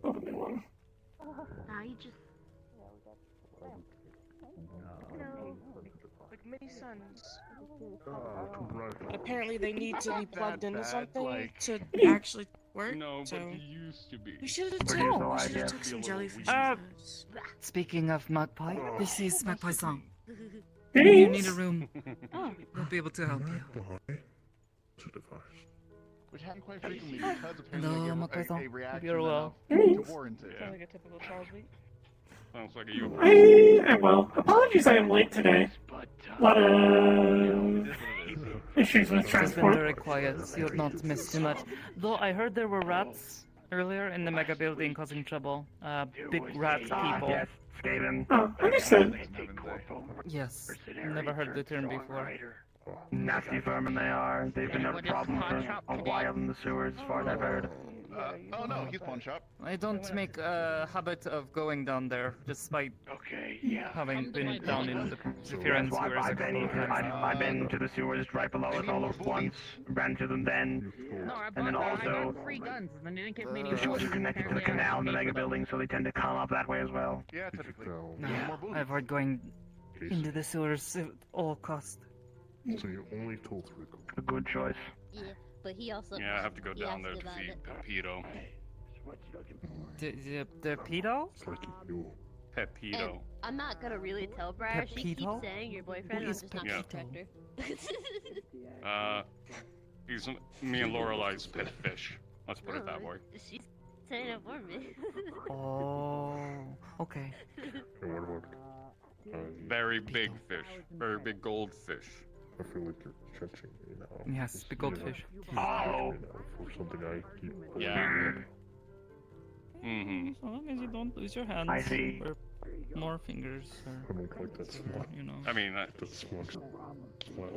That'll be one. Nah, you just. Like many sons. Apparently they need to be plugged into something like, to actually work. no, so but he used to be. we should have Pretty no idea. took some jellyfish. Speaking of Magpie, this is Magpie-san. If Hey! you need a room, we'll be able to help you. Which happen quite frequently because Hello, apparently Magpie-san. a reaction You're well. to warrant it. Yeah. Like a typical Charles week. Sounds like a you. I am well. Apologies I am late today. A lot of issues with It's been transport. very quiet, so you'll not miss too much. Though I heard there were rats earlier in the mega building causing trouble. Big rat people. Yes, Skaven. Oh, understood. Yes, never heard the term before. Nasty vermin they are. They've been a problem for a while in the sewers, as far as I've heard. Oh no, he's pawn shop. I don't make a habit of going down there, despite having been down in the Zephyrian Well, sewers a I've couple of times. I've been to the sewers right below us all at once, ran to them then, and then also free guns, and they didn't give me any the sewers are connected to the canal in the mega building, so they tend to come up that way as well. Yeah, typically. No, I avoid going into the sewers at all cost. So you only told Rico. A good choice. Yeah, but he also. Yeah, I have to go he down asked there to about feed it. Pepito. The pedo? It's like you. And Pepito. I'm not gonna really tell Briar. She keeps Pepito? saying your boyfriend. Who I'm is just not Pepito? gonna correct her. He's me and Lorelei's pet fish. Let's put it that way. She's saying it for me. Oh, okay. And what about? Very big fish. Very big goldfish. I feel like you're judging me now. Yes, big goldfish. Oh. For something I keep. Yeah. Mm-hmm. As long as you don't lose your hands. I see. Or more fingers. I don't like that smile. You know. I mean, That smile off your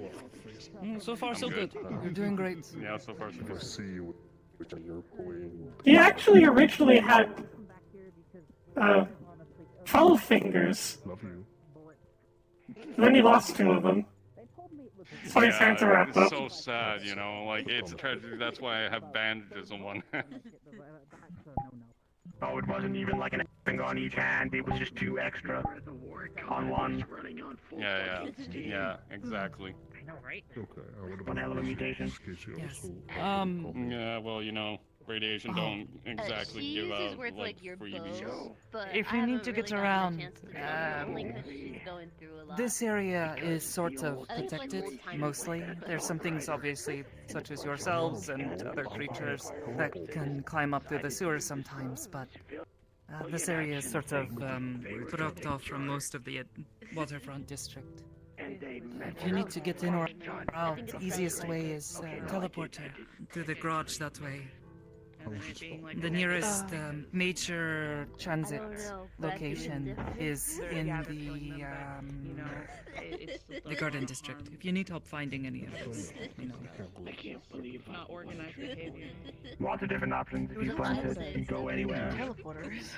face. So far, so I'm good. good. You're doing great. yeah, so far so If I good. see you with your poem. He actually originally had 12 fingers. Love you. Then he lost 2 of them. So he's trying to wrap it's up. so sad, you know. Like it's a tragedy. That's why I have bandages on one hand. Oh, it wasn't even like an finger on each hand. It was just 2 extra on one. Yeah, exactly. I know, right? Okay, I would One hell of a mutation. Yes. Also, Yeah, well, you know, radiation don't exactly She give uses out words like your freebies. bow, but If I you need haven't to get really gotten a around, chance to do it, only 'cause she's going through a lot. This area is sort of I think it's like protected, old timey mostly. work. There's some things, obviously, such as yourselves and other creatures that can climb up through the sewers sometimes, but this area is sort of blocked off from most of the waterfront district. If you need to get in or out, the easiest way is teleporter to the garage that way. The nearest major transit location is in the garden district. If you need help finding any of this, you know. I can't believe not organized behavior. Lots of different options if you plan to go anywhere. Teleporters.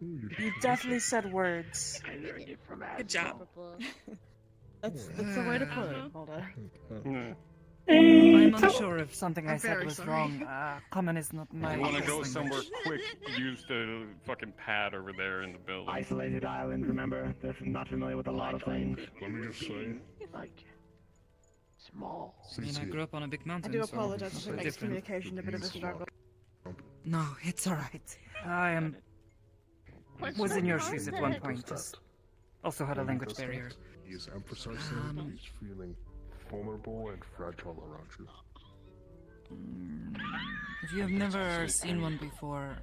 You definitely said words. Good job. That's the way to put it. Hold on. I'm unsure if something I I'm said very was sorry. wrong. Common is not my If you want to go language. somewhere quick, use the fucking pad over there in the building. Isolated island, remember? They're not familiar with a lot of things. let me just say, I mean, I grew up on a big I mountain, do so apologize it's if it makes different. communication a bit of a struggle. No, it's alright. I was in your shoes at one point, just also had a language barrier. he is emphasizing he's feeling vulnerable and fragile around you. If you have never seen one before,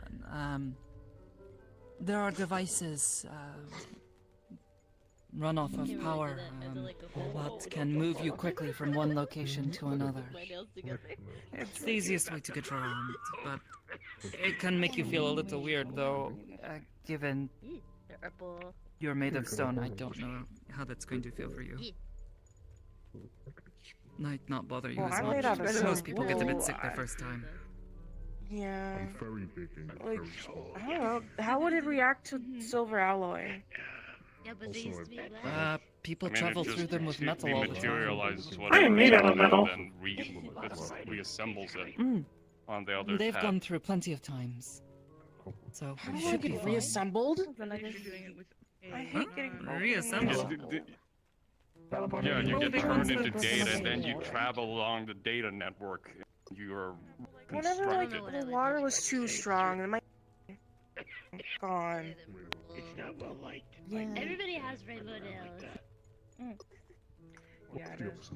there are devices run off of power that can move you quickly from one location to another. It's the easiest way to get around, but it can make you feel a little weird, though, given you're made of stone. I don't know how that's going to feel for you. Might not bother you Well, as I'm much. made out of Most people get a bit stone. sick their first time. Yeah. I'm very big and Like, very small. I don't know. How would it react to silver alloy? Yeah, but they used to be black. People I mean, travel it just through them with metal all the time. dematerializes I whatever am made out of metal. and reassembles it Mm, on the other they've tab. gone through plenty of times. So I we don't should want to be get fine. reassembled. Then I guess you're doing it with a, I hate getting Reassembled. Yeah, you Well, get they turned want into the- data, and then you travel along the data network. You're Whenever constructed. like the water was too strong, and my gone. It's not well liked. Yeah. Everybody has rainbow nails. yeah, it is.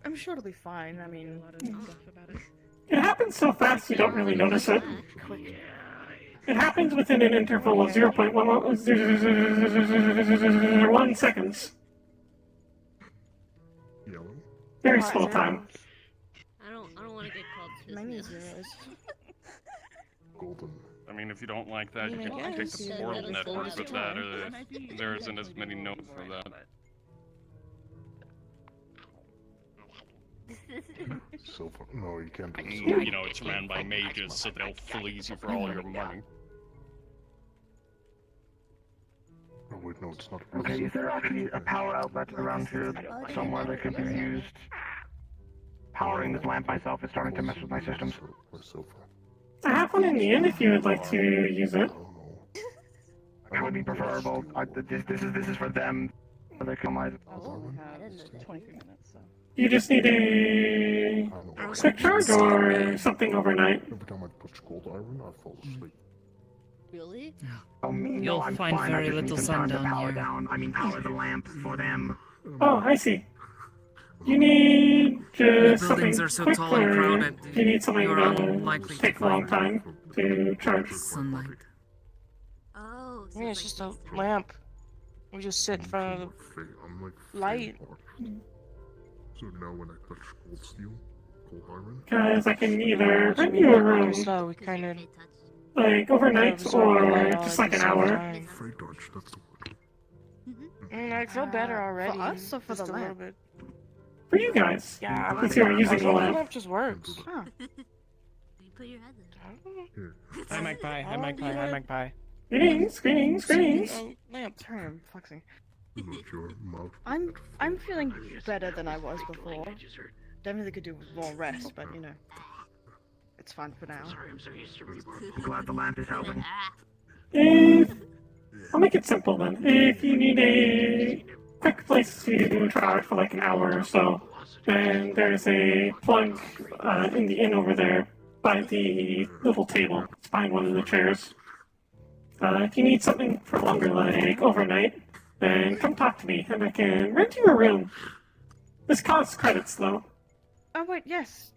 I'm sure it'll be fine. I mean, A lot of stuff about it. It happens so fast you don't really notice it. It happens within an interval of 0.1 seconds. Yellow? Very small time. I don't want to get called mine is business. zeros. Golden. I mean, if you don't like that, you I can take guess. the portal Yeah, network that's with fine. that, or there isn't as many notes for that. Silver. No, you can't do I mean, silver. you know, it's ran by mages, so they'll fleece you for all your money. Oh, wait, no, it's not. Okay, is there actually a power outlet around here somewhere that could be used? Powering this lamp myself is starting to mess with my systems. Or silver. I have one in the inn if you would like to use I it. don't know. It would be preferable. This is for them. They come my. Also, we have 23 minutes, so. You just need a I don't know. quick charge or something overnight. Every time I touch cold iron, I fall asleep. Really? Oh, me, no, You'll I'm find fine. I very just need little some sun time to down power here. down. I mean, power the lamp for them. Oh, I see. You need just The something buildings are so quick, tall and or crowded, you need something you're that unlikely to take a long find time to charge. sunlight. Oh, so I mean, it's just a lamp. We just sit in front of I'm like light. faint-hearted. So now when I touch cold steel, cold iron, Because I can either the. rent you a room, You're slow. We kind of. like overnight, absorb the or light all just at like the an same hour. time. freight dodge, that's the word. I feel better already. For us or for just the a little lamp? bit. For you guys. Yeah, Since you're using the the lamp. lamp just works. Huh. You put your head there. Here. Hi, Magpie. Hi, Oh, Magpie. you Hi, wanna- Magpie. Greetings. Lamp. Term, flexing. Not your mouth. I'm feeling better than I was before. Definitely could do with more rest, but you know, it's fine for now. I'm glad the lamp is helping. If I'll make it simple then. If you need a quick place to charge for like an hour or so, then there's a plug in the inn over there by the little table. It's behind one of the chairs. If you need something for longer, like overnight, then come talk to me and I can rent you a room. This costs credits though. Oh wait, yes.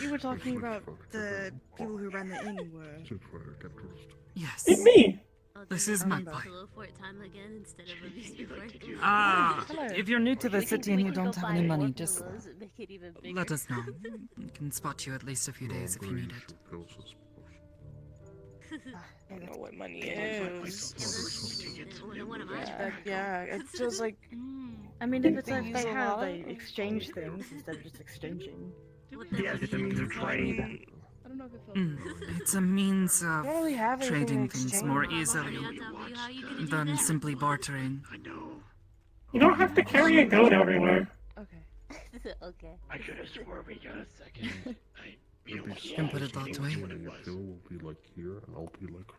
You were talking about the people who ran the inn were. Yes. It's me! This is Magpie. Hello for time again instead of amusement park. Ah, Hello. if you're new to the city and you don't have any money, just Make it even bigger. let us know. We can spot you at least a few days if you need it. I don't know what money is. Yeah, Yeah, it feels like. I mean, if it's They like use they a have, lot they of- exchange things instead of just exchanging. Yes, it's a means of trade. I don't know if it feels It's a means I of don't really have anything trading to things exchange. more easily than simply bartering. You don't have to carry a goat everywhere. okay. Okay. I could have swore we got a second. You can put it that way. Bill will be like here, and I'll be like,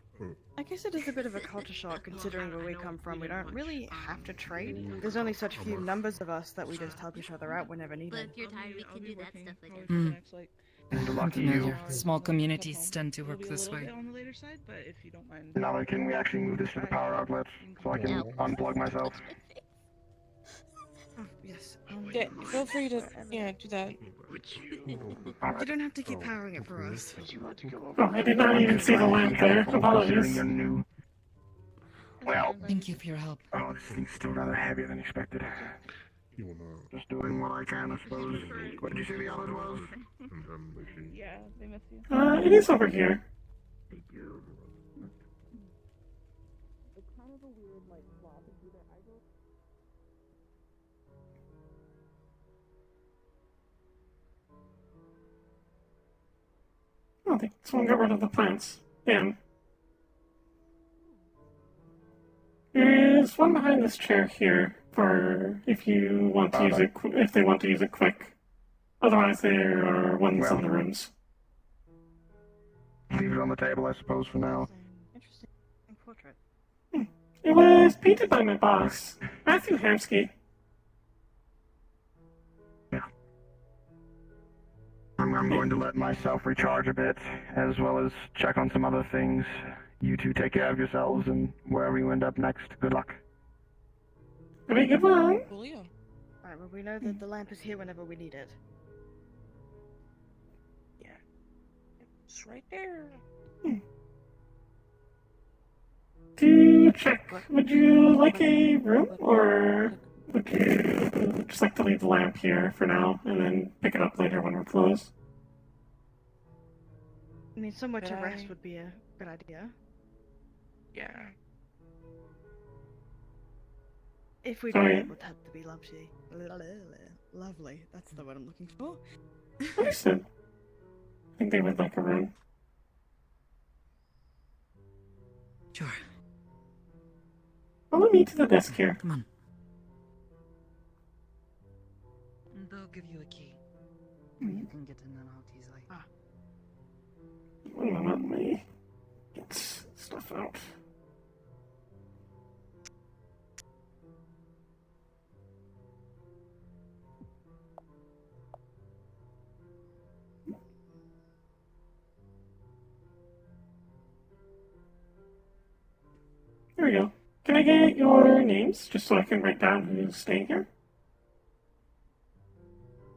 I guess it is a bit of a culture shock considering where we come from. We don't really have to trade. There's only such few numbers of us that we just help each other out whenever But needed. if you're tired, we I'll can be do that working stuff later. probably for the next, like, I'm Lucky you. familiar. Small communities home. tend to It'll work be a this little way. bit on the later side, but if you don't mind. Now can we actually move this to the power outlet so I can unplug myself? Oh, yes. Yeah, feel free to do that. You don't have to keep powering it for us. Oh, I did not even see the lamp there. Apologies. Well, Thank you for your help. oh, this thing's still rather heavier than expected. you wanna, Just doing what I can, I suppose. What did you say the others was? and then maybe. Yeah, they miss you. It is over here. Oh, they someone got rid of the plants. Damn. There's one behind this chair here for if you want to use it, if they want to use it quick. Otherwise, there are ones in the rooms. Leave it on the table, I suppose, for now. Interesting portrait. It was painted by my boss, Matthew Hamsky. I'm going to let myself recharge a bit, as well as check on some other things. You two take care of yourselves, and wherever you end up next, good luck. Have a good one. Coolio. Alright, well, we know that the lamp is here whenever we need it. Yeah. It's right there. To check, would you like a room, or would you just like to leave the lamp here for now and then pick it up later when we're closed? I mean, somewhere to Could rest I- would be a good idea. Yeah. If we'd Sorry. been able to be lovely. Lovely, that's the word I'm looking for. Understood. I think they would like a room. Sure. Follow me to the desk here. Come on. They'll give you a key. You can get in and out easily. One moment, let me get stuff out. There we go. Can I get your names, just so I can write down who's staying here?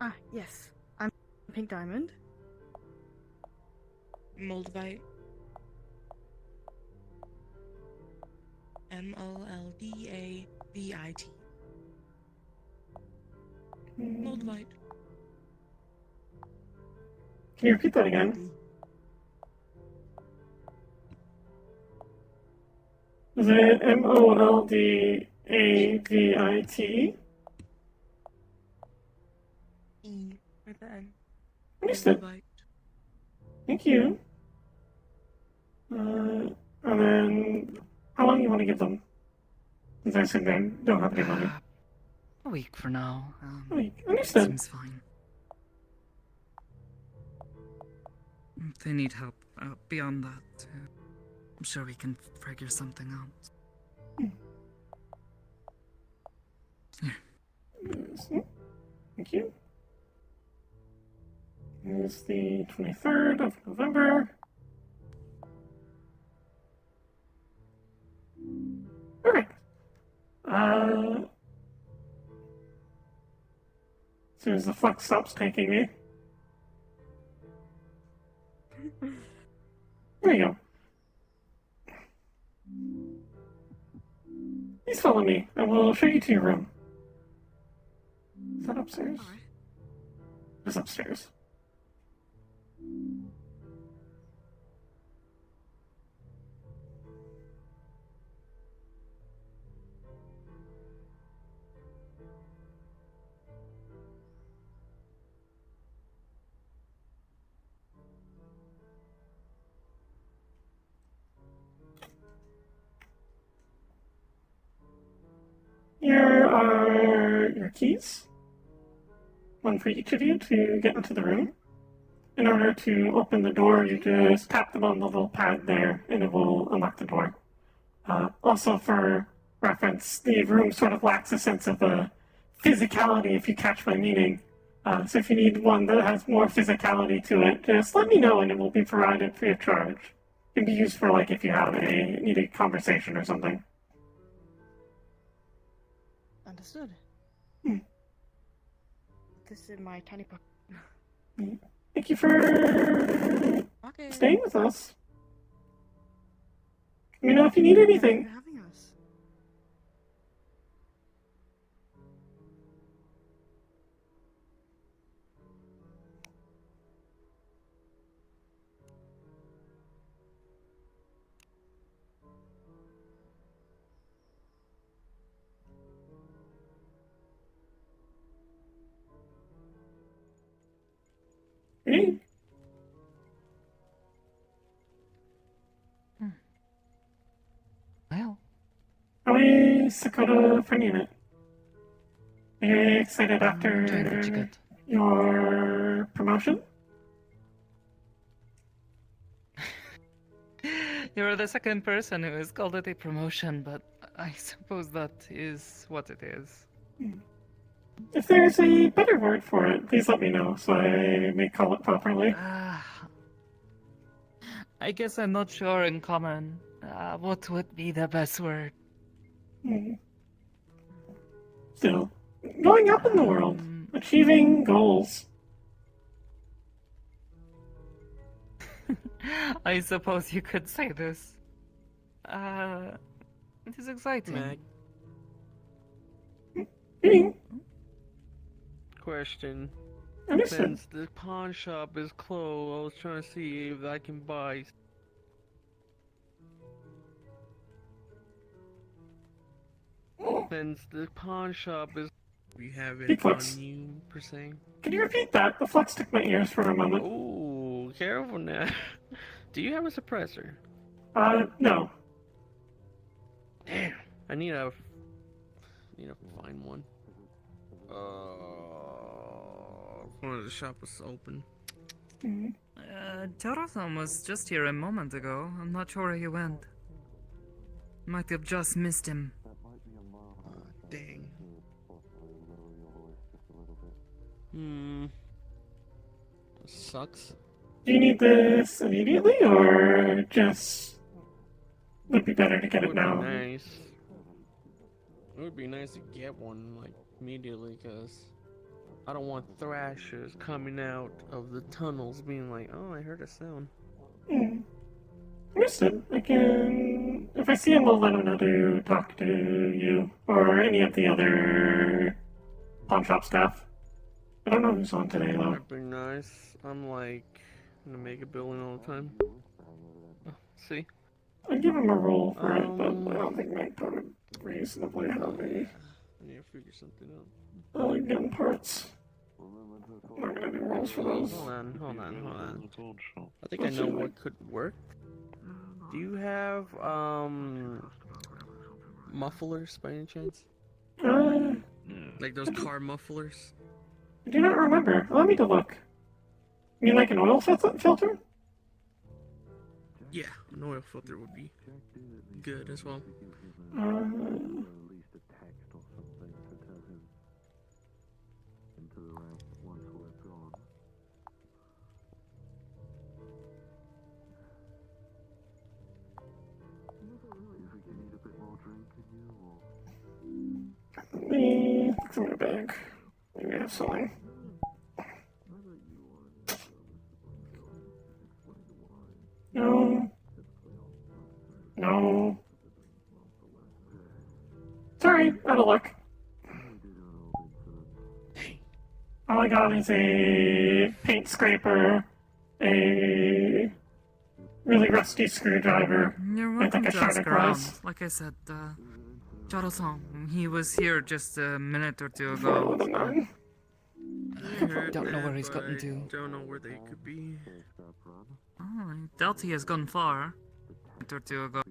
Ah, yes. I'm Pink Diamond. Moldavite. Moldavit. Moldavite. Can you repeat that again? Is it Moldavit? E with the N. Understood. Moldavite. Thank you. And then, how long you want to give them? Since I assume they don't have any money. A week for now. A week. Understood. Seems fine. If they need help beyond that, I'm sure we can figure something out. Thank you. It's the 23rd of November. Alright. As soon as the fuck stops taking me. There you go. Please follow me, and we'll show you to your room. Is that upstairs? It's upstairs. Here are your keys. One for each of you to get into the room. In order to open the door, you just tap them on the little pad there, and it will unlock the door. Also, for reference, the room sort of lacks a sense of physicality, if you catch my meaning. So if you need one that has more physicality to it, just let me know, and it will be provided free of charge. It can be used for, like, if you have need a conversation or something. Understood. This is my tiny pocket. Thank you for staying with us. Let me know if you need anything. For having us. Hey. Well, How is Sakota finding it? Are you excited doing after pretty good. your promotion? You're the second person who has called it a promotion, but I suppose that is what it is. If there's a better word for it, please let me know so I may call it properly. I guess I'm not sure in common. What would be the best word? Still, going up in the world, achieving goals. I suppose you could say this. It is exciting. Question. Understood. Since the pawn shop is closed, I was trying to see if I can buy. Since the pawn shop is, we have it on Flex. you per se. Can you repeat that? The flex took my ears for a moment. Ooh, careful now. Do you have a suppressor? No. Damn, I need to find one. One of the shop was open. Jonathan was just here a moment ago. I'm not sure where he went. Might have just missed him. Dang. Sucks. Do you need this immediately, or just would be better to get it now? Nice. It would be nice to get one like immediately, cause I don't want thrashers coming out of the tunnels being like, "Oh, I heard a sound." Understood. I can... If I see him, I'll let him know to talk to you, or any of the other pawn shop staff. I don't know who's on today, though. That'd be nice. I'm like gonna make a billing all the time. Oh, see? I'd give him a roll for it, but I don't think Magpie would reasonably have me. I need to figure something out. Again, parts. I'm not gonna do rolls for those. Hold on. I think I know what could work. Do you have mufflers by any chance? Like those car mufflers? I do not remember. Allow me to look. You mean like an oil filter? Yeah, an oil filter would be good as well. Let me look through my bag. Maybe I have something. No. Sorry, out of luck. All I got is a paint scraper, a really rusty screwdriver, You're and welcome like a to shard ask of around. glass. Like I said, Jaro-san, he was here just a minute or two ago. I don't know where he's gotten to. Don't know where they could be. Oh, I doubt he has gone far. A minute or two ago.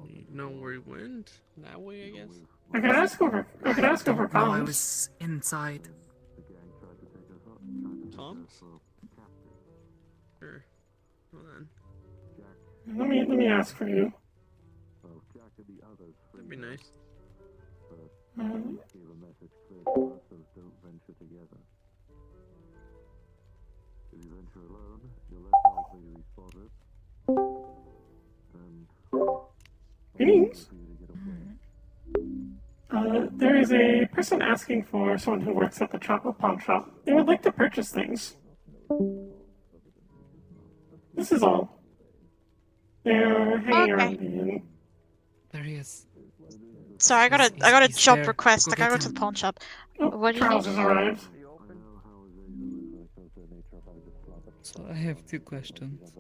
You know where he went? That way, I guess. I could ask over No, I Collins. was inside. Tom's? Sure. Hold on. Let me ask for you. That'd be nice. Greetings. There is a person asking for someone who works at the chocolate pawn shop. They would like to purchase things. This is all. They're hanging around the inn. There he is. Sorry, I got a He's job there. request. Go I gotta go get to him. the pawn shop. Oh, What do you Charles need? has arrived. So I have two questions.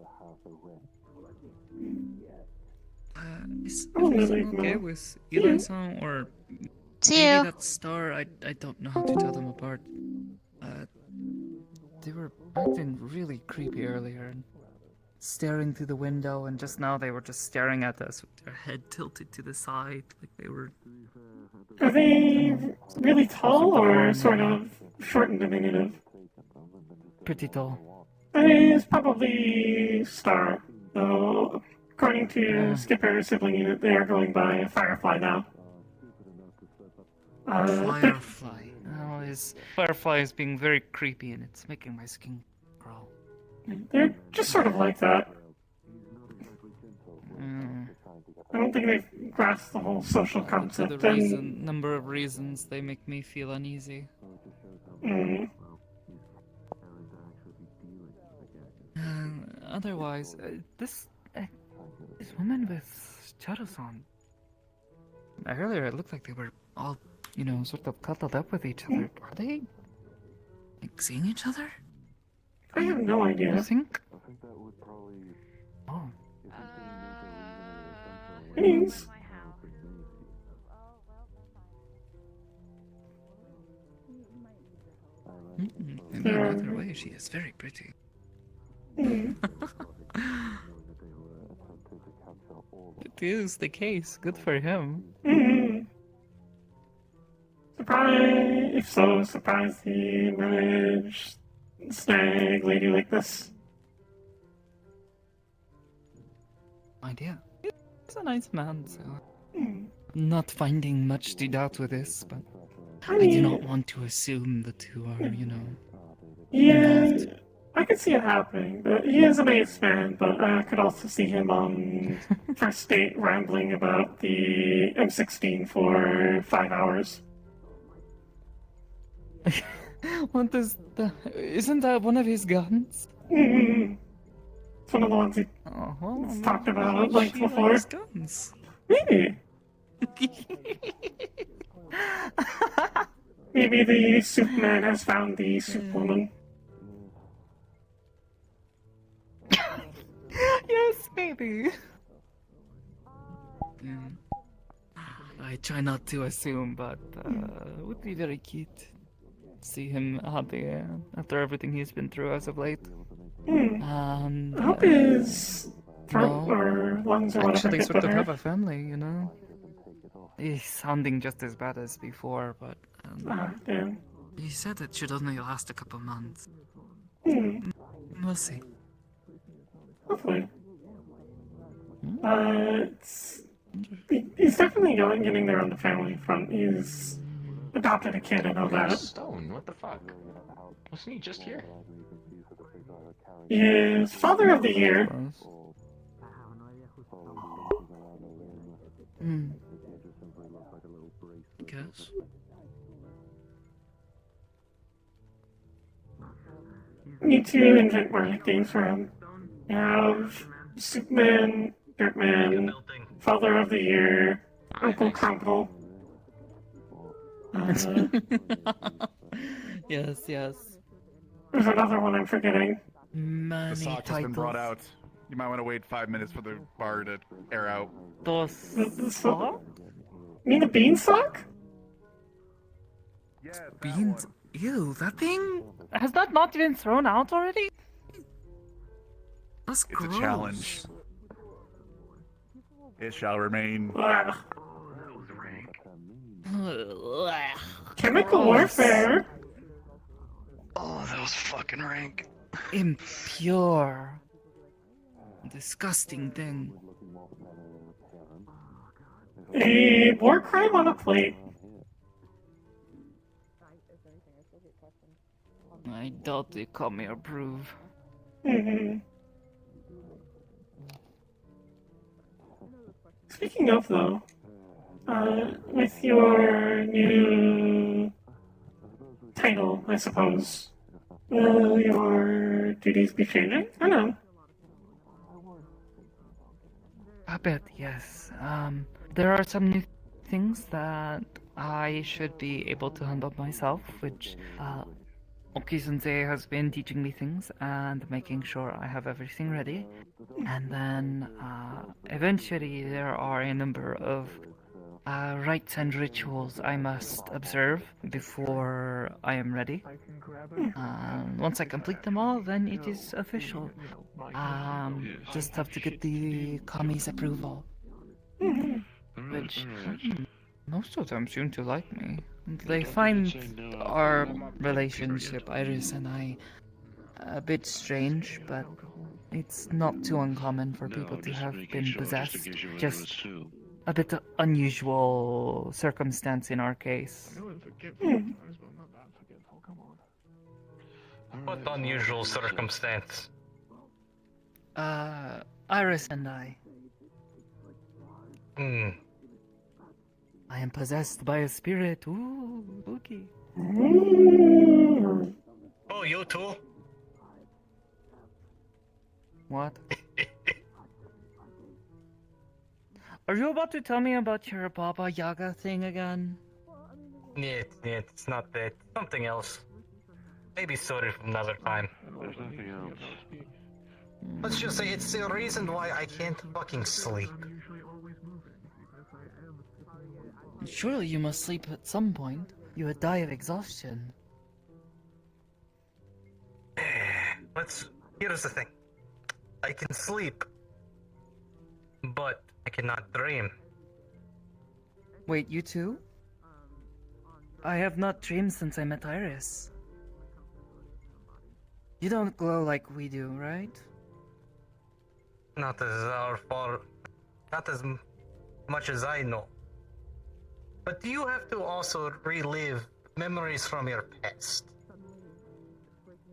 Is everything okay with Eli-san, or See maybe you. that star? I don't know how to tell them apart. They were acting really creepy earlier, and staring through the window, and just now they were just staring at us with their head tilted to the side, like they were... Are they really tall or sort of short and diminutive? Pretty tall. That is probably Star, though according to Skipper sibling unit, they are going by Firefly now. Firefly. Oh, his Firefly is being very creepy and it's making my skin crawl. They're just sort of like that. Mm. I don't think they've grasped the whole social For concept. the number of reasons they make me feel uneasy. Otherwise, this woman with Charu-san. Earlier, it looked like they were all, sort of cuddled up with each other. Are they like seeing each other? I have no idea. You think? Oh. Means. In another way, she is very pretty. It is the case. Good for him. Surprised he managed to snag a lady like this. Idea. He's a nice man, so I'm not finding much to doubt with this, but I do not want to assume the two are, involved. I could see it happening, but he is an ace fan, but I could also see him on first date rambling about the M16 for 5 hours. What is the... Isn't that one of his guns? It's one of the ones he's talked about like before. Guns. Maybe. Maybe the Superman has found the Superwoman. Yes, maybe. I try not to assume, but it would be very cute. See him happy after everything he's been through as of late. And I hope his throat or lungs or whatever actually get sort of better. have a family, He's sounding just as bad as before, but damn. he said it should only last a couple months. We'll see. Hopefully. He's definitely getting there on the family front. He's adopted a kid, I know that. Stone, what the fuck? Wasn't he just here? He is Father of the Year. Guess. Need to invent more nicknames for him. You have Superman, Dirtman, Father of the Year, Uncle Crumple. Yes. There's another one I'm forgetting. The sock has been brought out. You might want to wait 5 minutes for the bar to air out. The sock? You mean the bean sock? Beans? Ew, that thing? Has that not been thrown out already? That's It's gross. a challenge. It shall remain. Chemical warfare? Oh, that was fucking rank. Impure. Disgusting thing. A war crime on a plate. I doubt the commie approve. Speaking of, though, with your new title, I suppose, will your duties be changing? I don't know. A bit, yes. There are some new things that I should be able to handle myself, which Oki-sensei has been teaching me things and making sure I have everything ready. And then eventually there are a number of rites and rituals I must observe before I am ready. Once I complete them all, then it is official. Just have to get the kami's approval. Which most of them seem to like me. They find our relationship, Iris and I, a bit strange, but It's not too uncommon for people to have been possessed. Just a bit unusual circumstance in our case. What unusual circumstance? Iris and I. Hmm. I am possessed by a spirit. Ooh, spooky. Oh, you too? What? Are you about to tell me about your Baba Yaga thing again? Yeah, it's not that. Something else. Maybe story from another time. There's nothing else. Let's just say it's the reason why I can't fucking sleep. Surely you must sleep at some point. You would die of exhaustion. Here's the thing. I can sleep, but I cannot dream. Wait, you too? I have not dreamed since I met Iris. You don't glow like we do, right? Not as much as I know. But do you have to also relive memories from your past?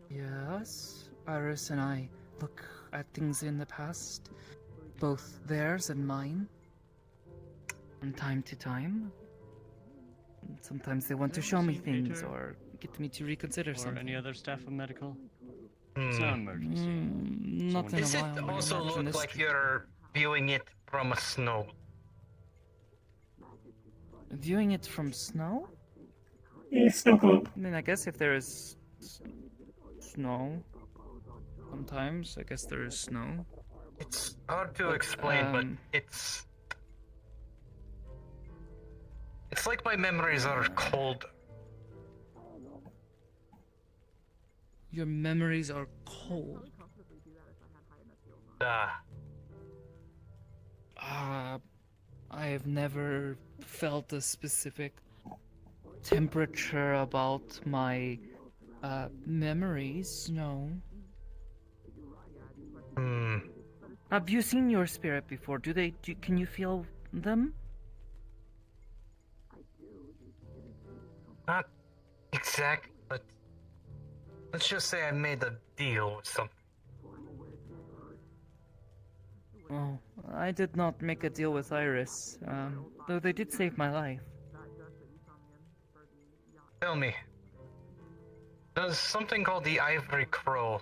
Yes, Iris and I look at things in the past, both theirs and mine, from time to time. Sometimes they want to show me things or get me to reconsider something. Or any other staff of medical? It's not an emergency. Not in a Does while. it I also imagine look this like you're viewing it from a snow? Viewing it from snow? Snow globe. I mean, I guess if there is snow, sometimes I guess there is snow. It's hard to explain, but it's like my memories are cold. Your memories are cold. I have never felt a specific temperature about my memories, no. Have you seen your spirit before? Can you feel them? Not exact, but let's just say I made a deal with something. Oh, I did not make a deal with Iris, though they did save my life. Tell me, does something called the Ivory Crow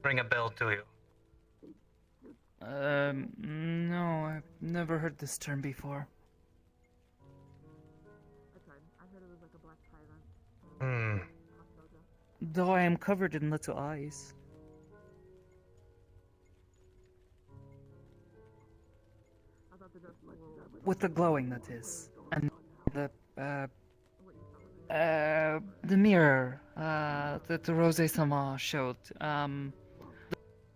ring a bell to you? No, I've never heard this term before. Though I am covered in little eyes. With the glowing, that is. And the mirror, that the Rose-sama showed.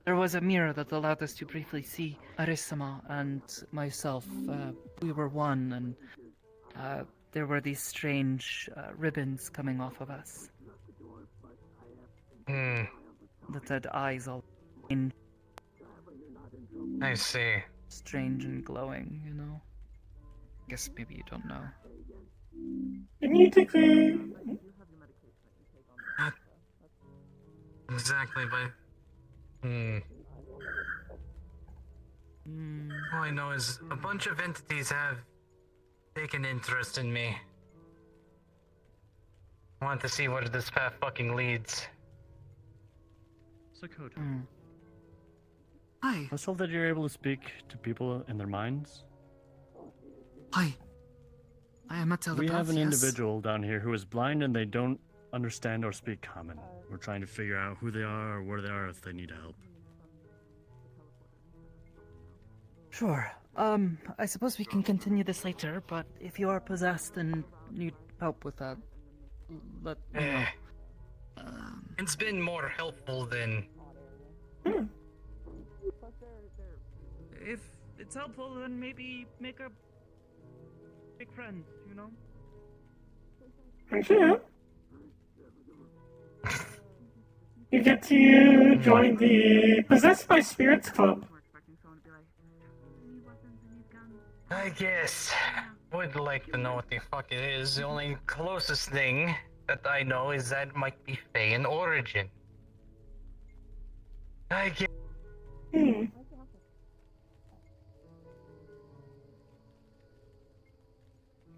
There was a mirror that allowed us to briefly see Aris-sama and myself. We were one, and there were these strange ribbons coming off of us. That had eyes all in. I see. Strange and glowing, you know. Guess maybe you don't know. Can you take the... Not exactly, but... All I know is a bunch of entities have taken interest in me. I want to see where this path fucking leads. Sakota. Hi. I was told that you're able to speak to people in their minds. Hi. I am a telepath. We have an yes. individual down here who is blind and they don't understand or speak common. We're trying to figure out who they are or where they are if they need help. Sure. I suppose we can continue this later, but if you are possessed and need help with that, let me know. It's been more helpful than... If it's helpful, then maybe make a big friend, you know? You get to join the Possessed by Spirits Club. I guess. Would like to know what the fuck it is. The only closest thing that I know is that it might be Fey in origin. I guess. Hmm.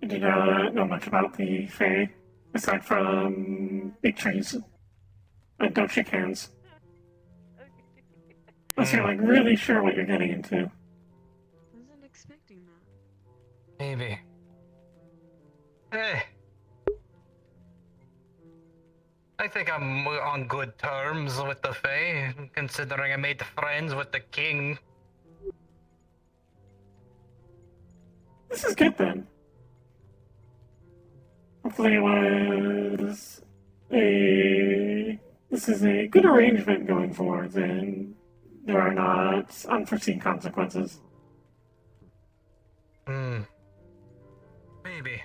You do not know much about the Fae, aside from big trees. And don't shake hands. Unless you're like really sure what you're getting into. Wasn't expecting that. Maybe. Eh. I think I'm on good terms with the Fae, considering I made friends with the king. This is good then. Hopefully this is a good arrangement going forward, and there are not unforeseen consequences. Maybe.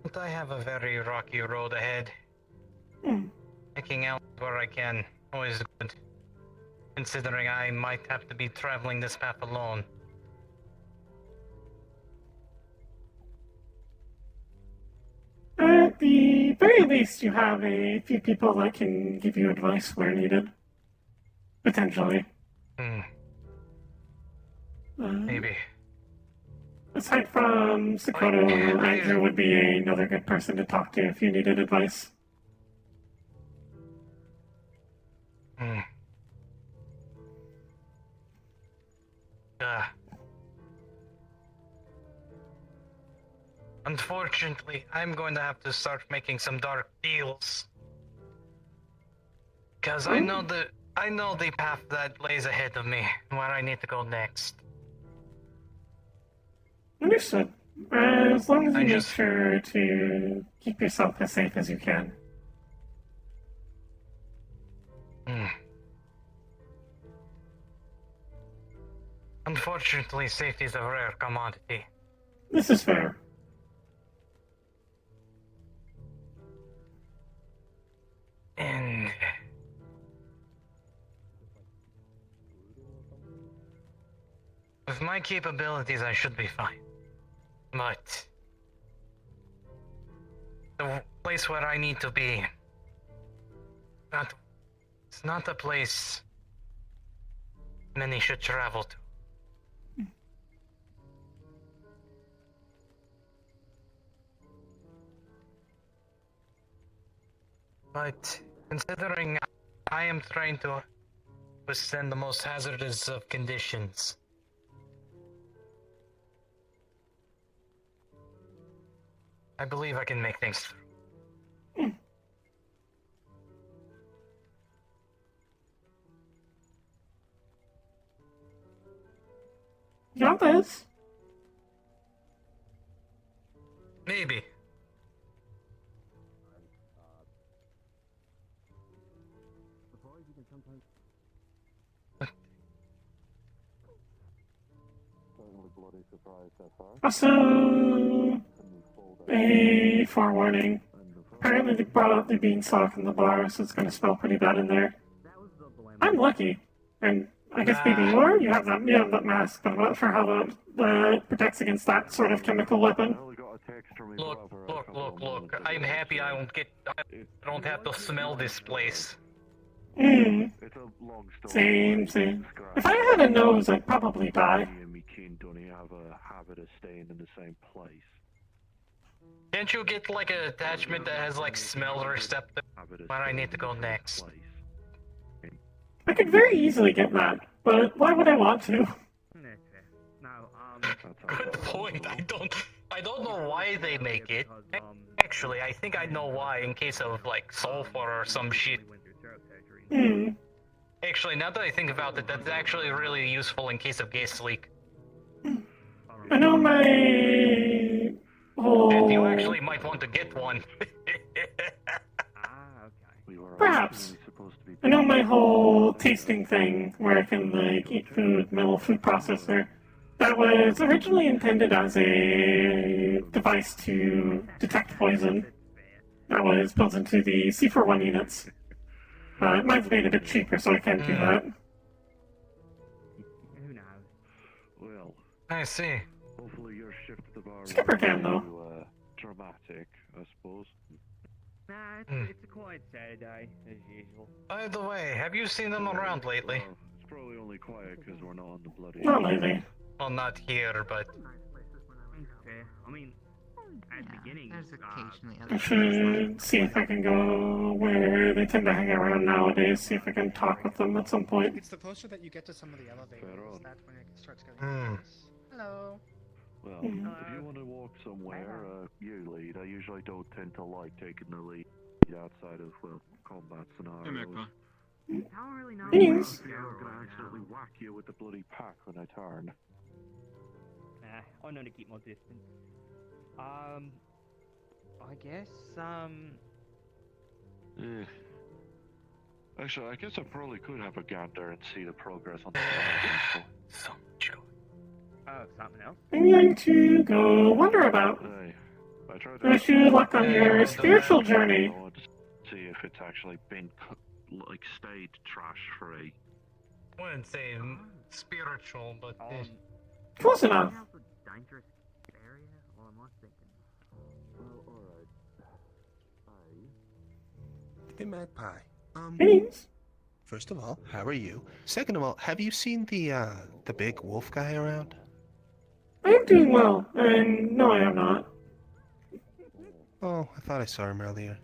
But I have a very rocky road ahead. Checking out where I can, always good. Considering I might have to be traveling this path alone. At the very least, you have a few people that can give you advice where needed. Potentially. Maybe. Aside from Sakoto, Andrew would be another good person to talk to if you needed advice. Unfortunately, I'm going to have to start making some dark deals. Because I know the path that lays ahead of me, where I need to go next. Understood. As long as you make sure to keep yourself as safe as you can. Unfortunately, safety is a rare commodity. This is fair. And with my capabilities, I should be fine. But the place where I need to be, it's not a place many should travel to. But considering I am trying to withstand the most hazardous of conditions, I believe I can make things through. Got this. Maybe. Also, a forewarning. Apparently they brought out the beanstalk in the bar, so it's going to smell pretty bad in there. I'm lucky, and I guess maybe you are. You have that mask, but I'm not sure how that protects against that sort of chemical weapon. Look. I'm happy I don't have to smell this place. Same. If I had a nose, I'd probably die. Can't you get like an attachment that has like smell receptor where I need to go next? I could very easily get that, but why would I want to? Good point. I don't know why they make it. Actually, I think I know why, in case of like sulfur or some shit. Actually, now that I think about it, that's actually really useful in case of gas leak. I know my whole... And you actually might want to get one. Perhaps. I know my whole tasting thing, where I can like eat food, my little food processor. That was originally intended as a device to detect poison. That was built into the C41 units. Mine's made a bit cheaper, so I can't do that. Who knows? Well, I see. hopefully your shift at the bar Skipper can, though. dramatic, I suppose. Nah, it's a quiet Saturday, as usual. By the way, have you seen them around lately? Well, it's probably only quiet because we're not on the bloody... Not lately. Well, not here, but... Okay, I mean, at the beginning... There's occasionally I should see if I can go where they tend to hang around nowadays, see if I can talk with them at some point. It's the closer that you get to some of the elevators, that's when it starts getting Hmm. serious. Hello. Well, if you want to walk somewhere, you lead. I usually don't tend to like taking the lead outside of, well, combat scenarios. Hey, I don't really know. Thanks. I'm gonna accidentally whack you with the bloody pack when I turn. Nah, I know to keep my distance. I guess, Eh. Actually, I guess I probably could have a gander and see the progress on the Some joke. oh, something else? I'm going to go wander about. Hey, I tried I wish you luck on your spiritual journey. I want to see if it's actually been, like, stayed trash-free. I wouldn't say spiritual, but... Close enough. Dangerous area, or am I thinking? Well, alright. Hey, Magpie. Thanks. First of all, how are you? Second of all, have you seen the big wolf guy around? I am doing well, and no, I am not. Oh, I thought I saw him earlier.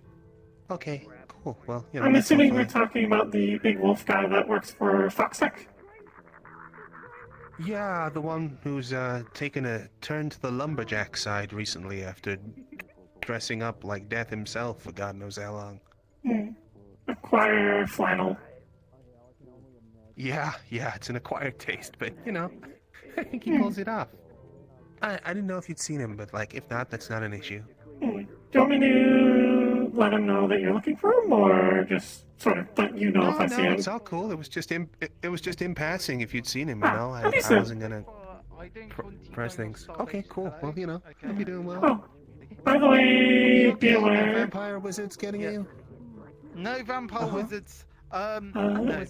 Okay, cool. Well, you know, I'm that's assuming all we're fine. talking about the big wolf guy that works for Foxtech. Yeah, the one who's taken a turn to the lumberjack side recently after dressing up like death himself for God knows how long. Acquire flannel. Yeah, it's an acquired taste, but you know, I think he pulls it off. I didn't know if you'd seen him, but like, if not, that's not an issue. Do you want me to let him know that you're looking for him, or just sort of let you know if I see him? It's all cool. It was just in passing. If you'd seen him, you know, I decent. wasn't gonna press things. Okay, cool. Well, you know, hope you're doing well. Oh, by the way, be aware. Vampire wizards getting you? No vampire wizards. No,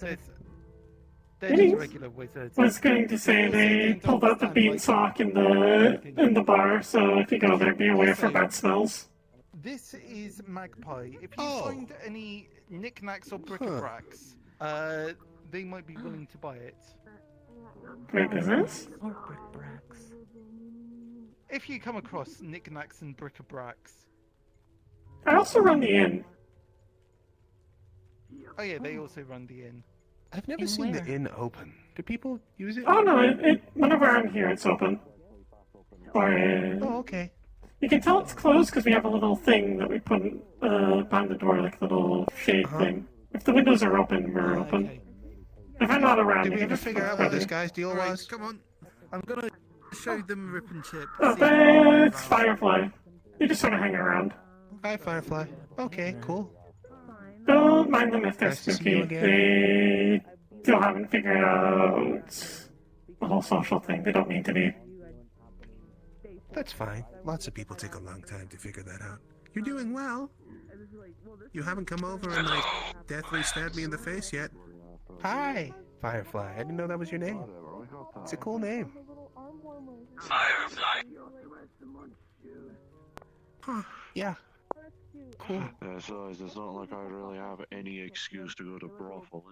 they're just regular wizards. I was going to say they pulled out the beanstalk in the bar, so if you go there, be aware for bad smells. This is Magpie. If you find any knickknacks or bric-a-bracs, they might be willing to buy it. Great business. Or bric-a-bracs. If you come across knickknacks and bric-a-bracs. I also run the inn. Oh yeah, they also run the inn. I've never seen the inn open. Do people use it? Oh no, whenever I'm here, it's open. Or okay. You can tell it's closed because we have a little thing that we put behind the door, like a little shade thing. If the windows are open, we're open. Okay. If I'm not around, Did you we can ever just figure put out what it this in. guy's deal Alright, was? come on. I'm gonna show them Rip and Chip. Oh, See- that's Firefly. You just sort of hang around. Hi, Firefly. Okay, cool. Don't mind them if they're Nice to see you spooky. again. They still haven't figured out the whole social thing. They don't mean to be. That's fine. Lots of people take a long time to figure that out. You're doing well. You haven't come over and like deathly stabbed me in the face yet. Hi, Firefly. I didn't know that was your name. It's a cool name. Firefly. Yeah. Cool. Besides, it's not like I really have any excuse to go to brothel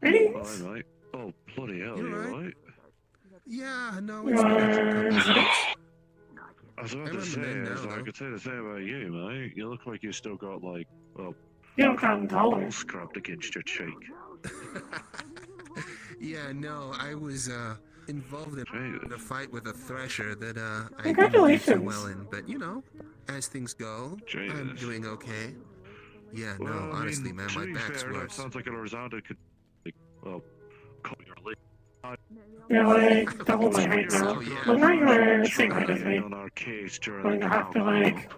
anymore. Really? Hi, mate. Oh, bloody hell, You you alright? alright? Yeah, no, it's not. I was about I to remember say, then now, I though. could say the same about you, mate. You look like you still got, like, well, You haven't gotten taller. all scrubbed against your cheek. Yeah, no, I was involved in a fight with a thresher that I didn't do Congratulations. so well in. But you know, as things go, I'm Jesus. doing okay. Yeah, no, Well, I honestly, mean, man, to my be back's fair, that worse. sounds like a Rosanda could, like, well, cut your leg. You're like double my height now. Well, now you're same height as me. On our case during Going the to have to combat. like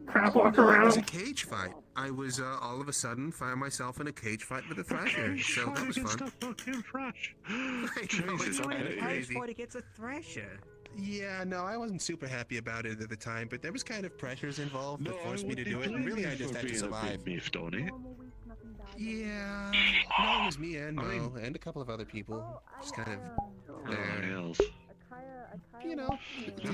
crab walk No, it was a around. cage fight. I was all of a sudden found myself in a cage fight with a thrasher, so that was fun. Fucking thrash. I know, it's kind of crazy. fight against a thrasher. Yeah, no, I wasn't super happy about it at the time, but there was kind of pressures involved that forced me to do it, and really I just had to survive. Yeah, no, it was me and Mo, and a couple of other people, just kind of there. You know, I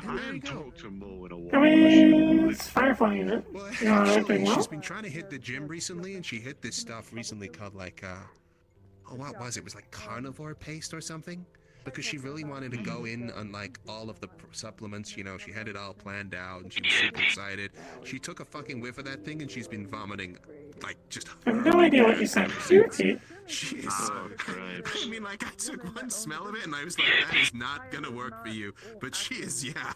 haven't talked to Mo in a while. I mean, it's Firefly unit. Well, Doing actually, well? she's been trying to hit the gym recently, and she hit this stuff recently called like, oh, what was it? It was like carnivore paste or something? Because she really wanted to go in on like all of the supplements, you know, she had it all planned out, and she was super excited. She took a fucking whiff of that thing, and she's been vomiting, like, just... I have no idea what you said. Seriously. She is... I mean, like, I took one smell of it, and I was like, that is not gonna work for you. But she is, yeah.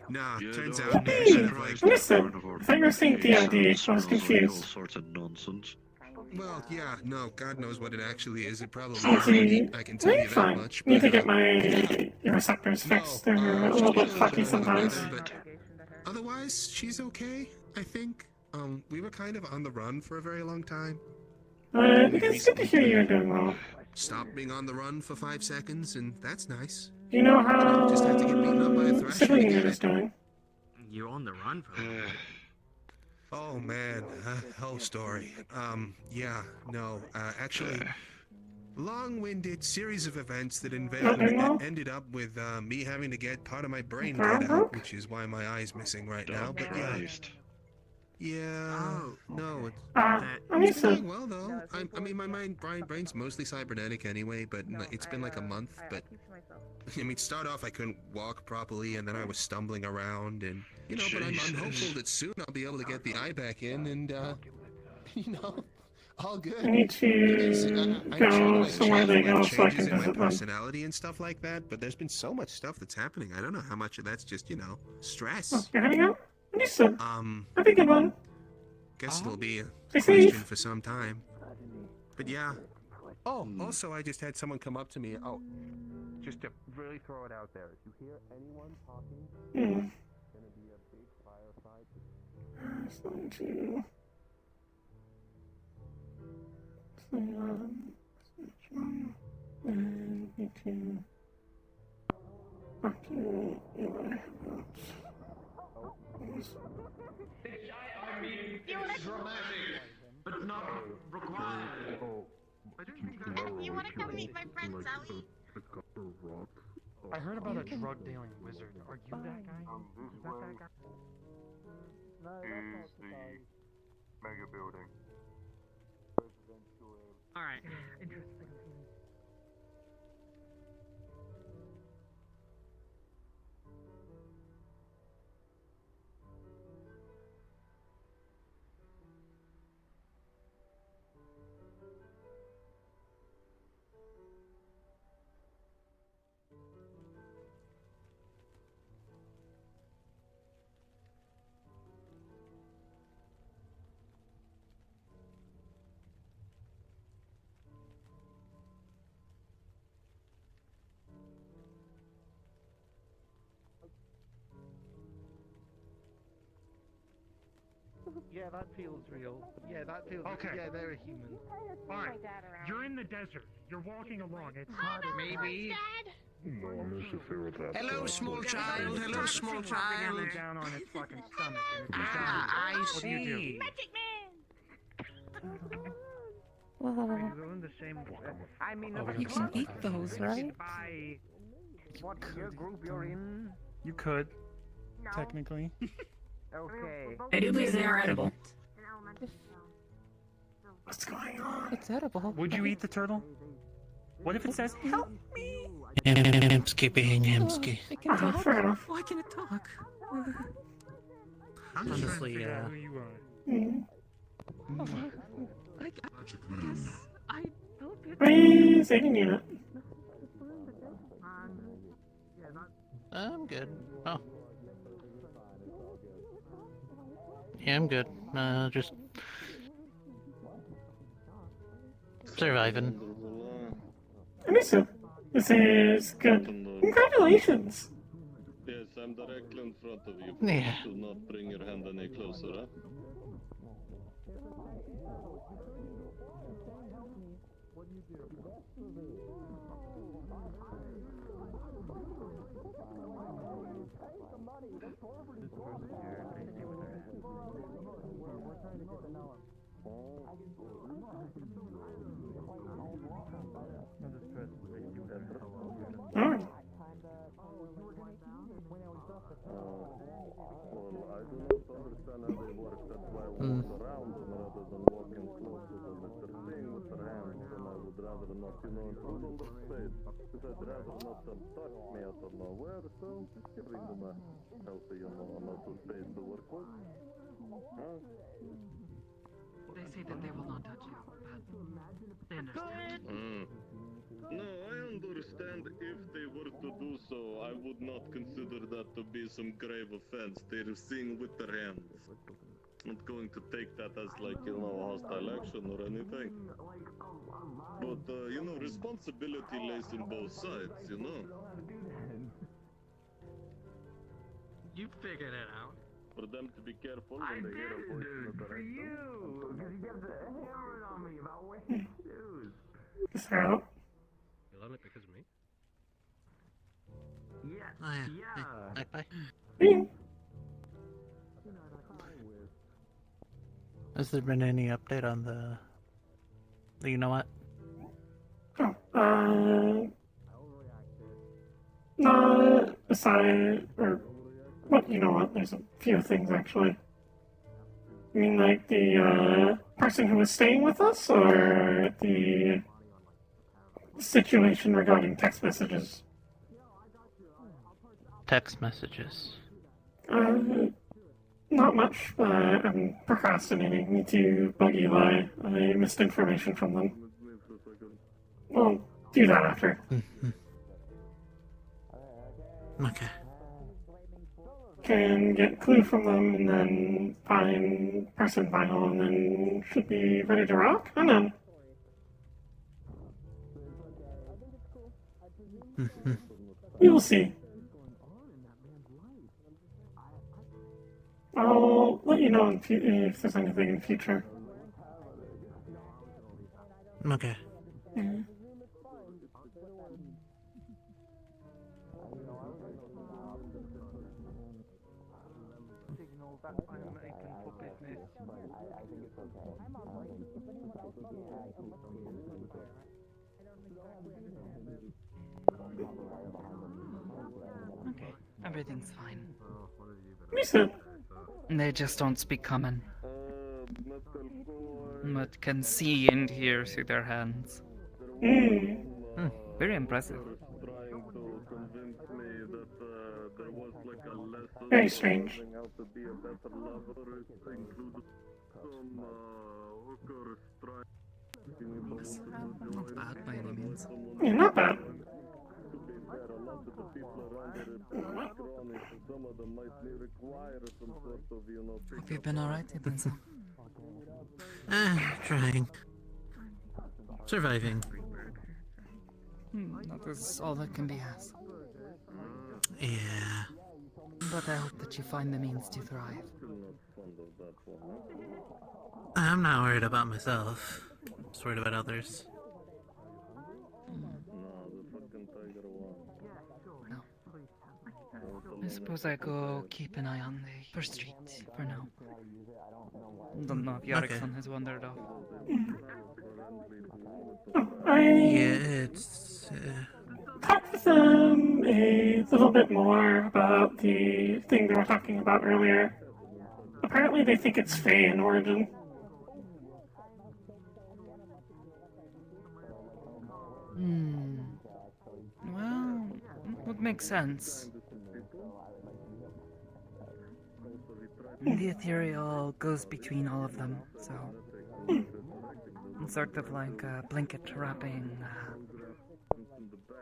Nah, turns out... like, Listen, I thought you were saying D&D, so I was confused. All sorts of nonsense. Well, yeah, no, God knows what it actually is. It probably Okay, is. I can tell you that fine. much. Need to get my receptors fixed. They're a little bit fucky sometimes. But otherwise, she's okay, I think. We were kind of on the run for a very long time. It's good to hear you're doing well. Stopped being on the run for 5 seconds, and that's nice. Do you know how just have to get beaten up by a thrasher to sibling get unit is it. doing? You're on the run for a little bit. Oh man, whole story. Yeah, no, actually, long-winded series of events that ended up with me having to get part of my brain cut out, which is why my eye's missing right now. But yeah, no, it's going well though. I mean, my brain's mostly cybernetic anyway, but it's been like a month. But I mean, start off I couldn't walk properly, and then I was stumbling around, and you know. But I'm hopeful that soon I'll be able to get the eye back in, and you know, all good. I need to go somewhere they go so I can changes in my visit them. personality and stuff like that. But there's been so much stuff that's happening. I don't know how much of that's just, you know, stress. Oh, you're heading out? Understood. Have a good one. Guess it'll be a Stay question safe. for some time. But yeah. Oh, also, I just had someone come up to me. Oh, just to really throw it out there. If you hear anyone talking, it's gonna be a big firefight. Just going to... And need to... Talk to Eli about... Dramatic, but not required. You want to come meet my friend Zoe? I heard about a drug dealing wizard. Are you that guy? Is that that guy? Is the mega building. Alright. Interesting. Yeah, that feels real. Yeah, that feels. Okay. Yeah, they're a human. Alright, you're in the desert. You're walking along. It's hot. Maybe. No, I'm interfere with that. Hello, small child. Hello, small child. Down on its fucking stomach. And it's I what do you do? see. Magic Are you doing the same? I mean, You can eat those, right? What year group you're in? You could, technically. Okay. Anubis, they are edible. What's going on? It's edible. Would you eat the turtle? What if it says, help me? Yamski being Yamski. It can talk. Fair enough. Why can it talk? Honestly, Who you are. I guess I hope it. Please, aiding unit. I'm good. Oh. Yeah, I'm good. Just surviving. Understood. This is good. Congratulations. Yes, I'm directly in front of you. Yeah. Do not bring your hand any closer, huh? Alright. Well, I do not understand how they work. That's why I walk around them rather than walking close to them. If they're staying with their hands, then I would rather not, intrude on their space. Because I'd rather not them touch me out of nowhere, so just giving them a healthy, amount of space to work with. Huh? They say that they will not touch you, but they understand. No, I understand if they were to do so, I would not consider that to be some grave offense. They're seeing with their hands. Not going to take that as like, hostile action or anything. But, responsibility lays in both sides, You figured it out. For them to be careful when they hear a voice in the For direction. you! Because you kept hammering on me about wearing shoes. So, You love it because of me? Yeah. Oh, yeah. Magpie. Has there been any update on the... You know what? Not aside, or, well, you know what, there's a few things actually. You mean like the, person who was staying with us, or the situation regarding text messages? Text messages. Not much. I'm procrastinating. Need to bug Eli. I missed information from them. We'll do that after. Okay. Can get clue from them, and then find person final, and then should be ready to rock? I don't know. We will see. I'll let you know if there's anything in the future. Okay. Signal that I'm open for business. Okay, everything's fine. You said. They just don't speak common, but can see and hear through their hands. Very impressive. Trying to convince me that there was like a lesson Very strange. learning how to be a better lover. It included some hookers trying to Not bad by any means. Yeah, not bad. To be fair, a lot of the people around here are pretty scrawny, so some of them might require some sort of, Hope you've been alright, Ibenzo. Trying. Surviving. That is all that can be asked. Yeah. But I hope that you find the means to thrive. I'm not worried about myself. I'm just worried about others. I suppose I go keep an eye on the first street for now. Don't know if Yarrickson has wandered off. Yeah, it's... Talk with them a little bit more about the thing they were talking about earlier. Apparently they think it's Fae in origin. Well, would make sense. The ethereal goes between all of them, so... It's sort of like a blanket wrapping...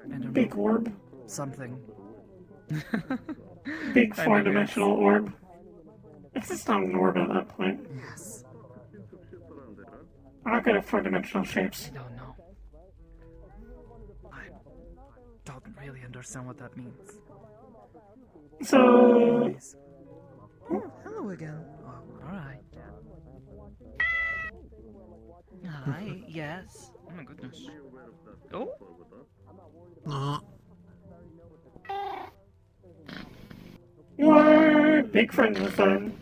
I don't know. Big orb. Something. Big four-dimensional orb. It's just not an orb at that point. Yes. I'm not good at four-dimensional shapes. No. I don't really understand what that means. So, Oh, hello again. Oh, alright. Hi, yes. Oh my goodness. Oh? No. you are big friends with them.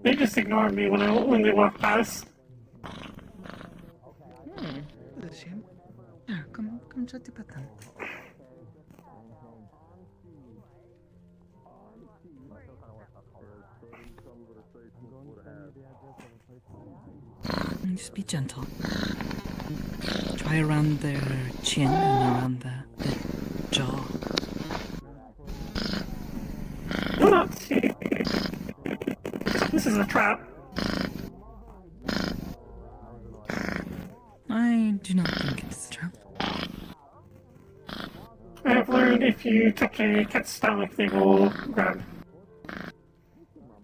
They just ignore me when they walk past. That's a shame. Yeah, come chat to Patan. Just be gentle. Try around their chin and around the jaw. Do not see. This is a trap. I do not think it's a trap. I have learned if you touch a cat's stomach, they will grab.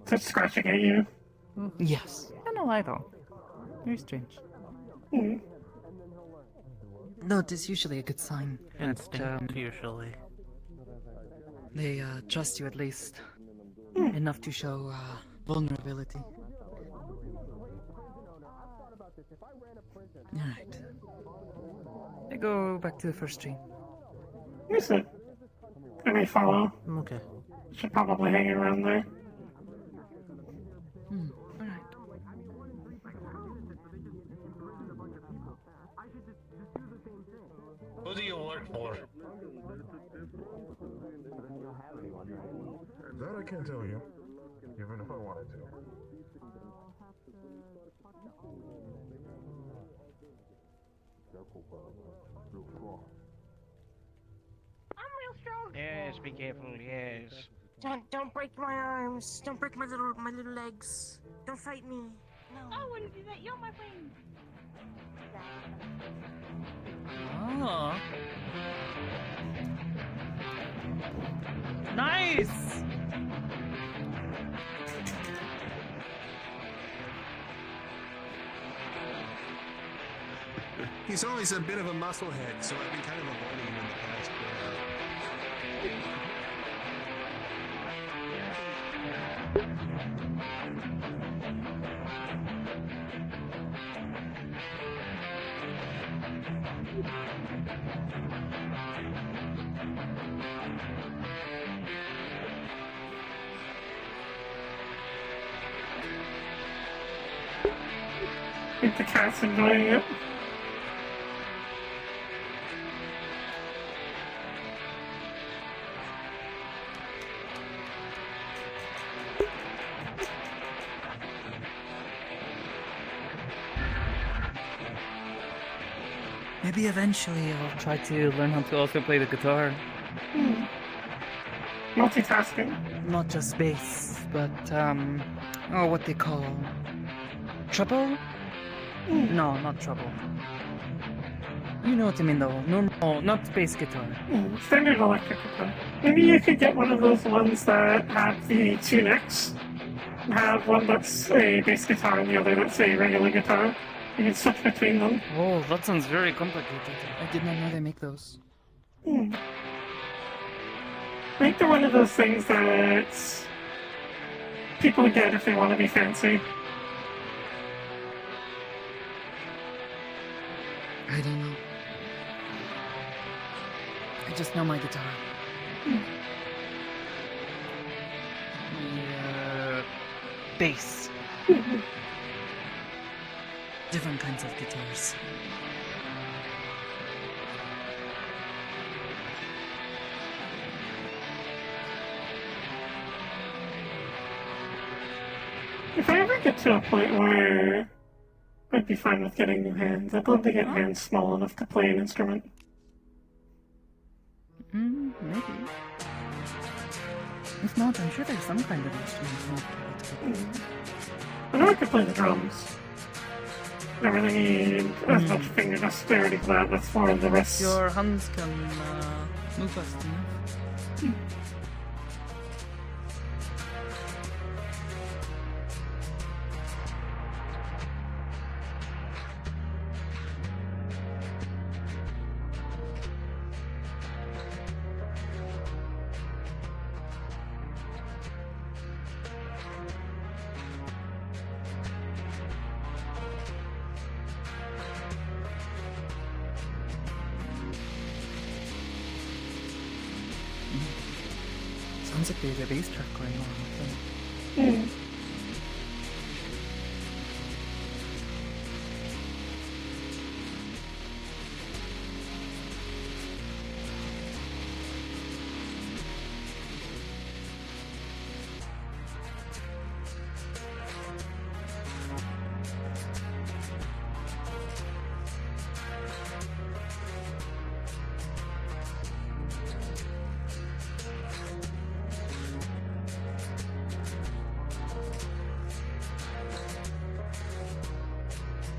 Start scratching at you. Yes. No, I don't. Very strange. Hmm. No, it is usually a good sign. Instinct, usually. They trust you at least. Enough to show vulnerability. Alright. I go back to the first tree. Here's it. I may follow. Okay. Should probably hang around there. Alright. Who do you work for? That I can't tell you, even if I wanted to. I'm real strong. Yes, be careful, yes. Don't break my arms. Don't break my little legs. Don't fight me. No. I wouldn't do that. You're my friend. Oh. Nice! He's always a bit of a musclehead, so I've been kind of avoiding him in the past. I think the cat's enjoying it. Maybe eventually I'll try to learn how to also play the guitar. Multitasking. Not just bass, but oh, what they call treble? No, not treble. You know what I mean though. Normal, not bass guitar. Standard electric guitar. Maybe you could get one of those ones that have the two necks. Have one that's a bass guitar and the other that's a regular guitar. You can switch between them. Oh, that sounds very complicated. I did not know they make those. I think they're one of those things that people get if they want to be fancy. I don't know. I just know my guitar. Bass. Different kinds of guitars. If I ever get to a point where I'd be fine with getting new hands, I'd love to get hands small enough to play an instrument. Maybe. If not, I'm sure there's some kind of instrument. I know I could play the drums. I don't really need as much finger dexterity for that, that's more of the rest. Your hands can move fast enough. Sounds like there's a bass track going on.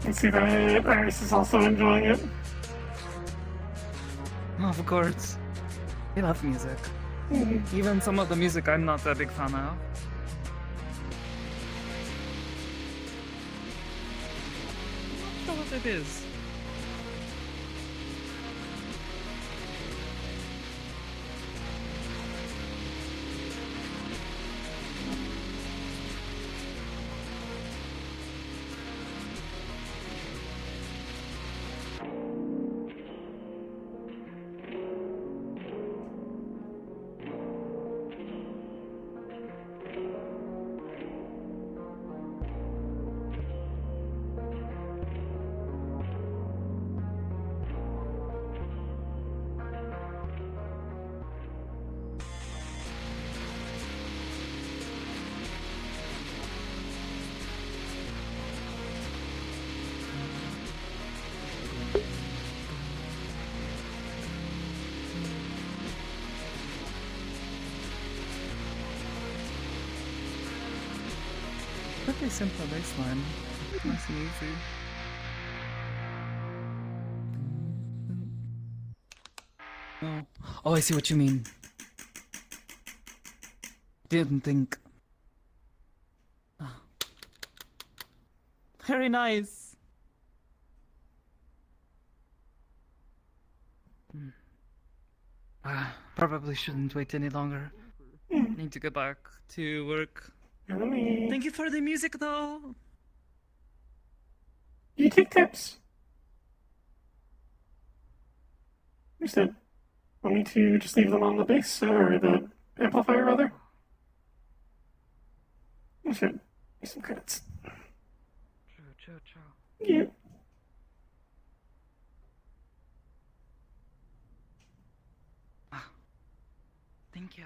I see that Iris is also enjoying it. Of course. I love music. Even some of the music I'm not a big fan of. I'm not sure what it is. Pretty simple baseline. Nice and easy. Oh. Oh, I see what you mean. Didn't think. Ah. Very nice. Probably shouldn't wait any longer. Need to get back to work. Thank you for the music, though. You take tips. Understood. Want me to just leave them on the bass, or the amplifier, rather? I should. Make some credits. Yeah. Thank you.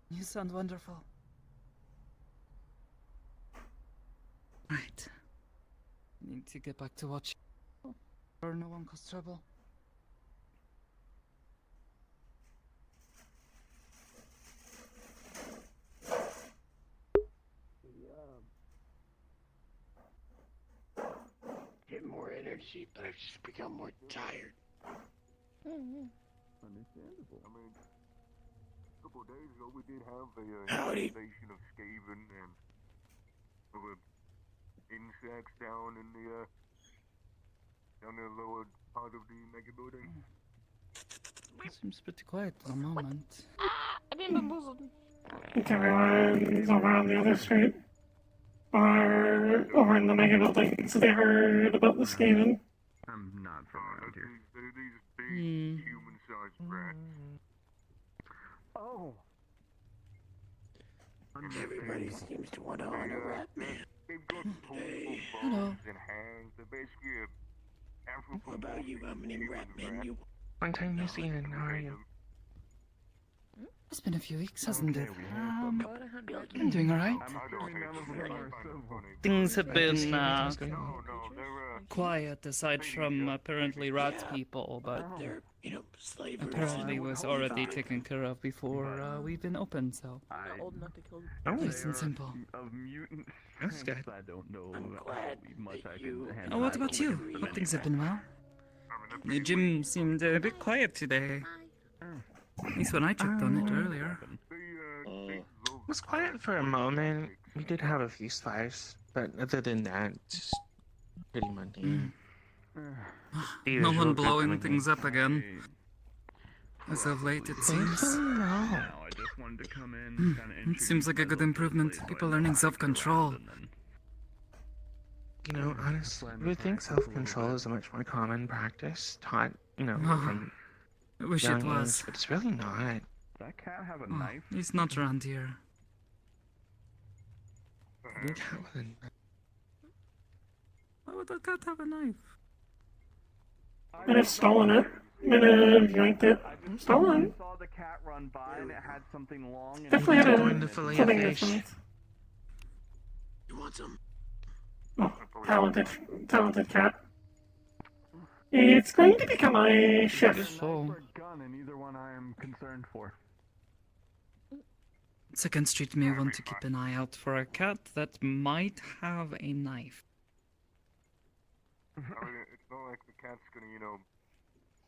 You sound wonderful. Right. Need to get back to watching. Or no one cause trouble. Get more energy, but I've just become more tired. Understandable. I mean, a couple of days ago we did have a Howdy. invasion of Skaven and other insects down in the lower part of the mega building. Seems pretty quiet for the moment. I've been bamboozled. Everyone's over on the other street. Or over in the mega building, so they heard about the Skaven. I'm not from around here. They're these big human-sized rats. Oh. Everybody seems to want to own a rat man. They've got powerful Hello. bones and hands. They're basically a What about you? How many rat men you? Long time no see, and how are you? It's been a few weeks, hasn't it? I'm I'm doing alright. Things have been quiet aside from apparently rat people, but apparently was already taken care of before we've been open, so Old enough to kill. nice and simple. Of mutant. That's good. I don't know glad much I you- can handle. Oh, what about you? Hope things have been well. The gym seemed a bit quiet today. At least when I checked on it earlier. It was quiet for a moment. We did have a few fires, but other than that, just pretty mundane. The No usual one blowing kind of things up again. As of late, it seems. Thankfully, no. I just wanted to come in, kind of It seems like a good improvement. People learning self-control. You know, honestly, you would think self-control is a much more common practice taught, Oh. from I wish it was. But it's really not. Does that cat have a Oh, knife? he's not around here. Why would the cat have a knife? And it's stolen it. And yanked it. Stolen. I saw the cat run by and it had something long and Definitely had going to fillet a fish. You want some? Oh, talented cat. It's going to become a chef. gun and either one I am concerned for. Second Street may want to keep an eye out for a cat that might have a knife. I mean, it's not like the cat's gonna,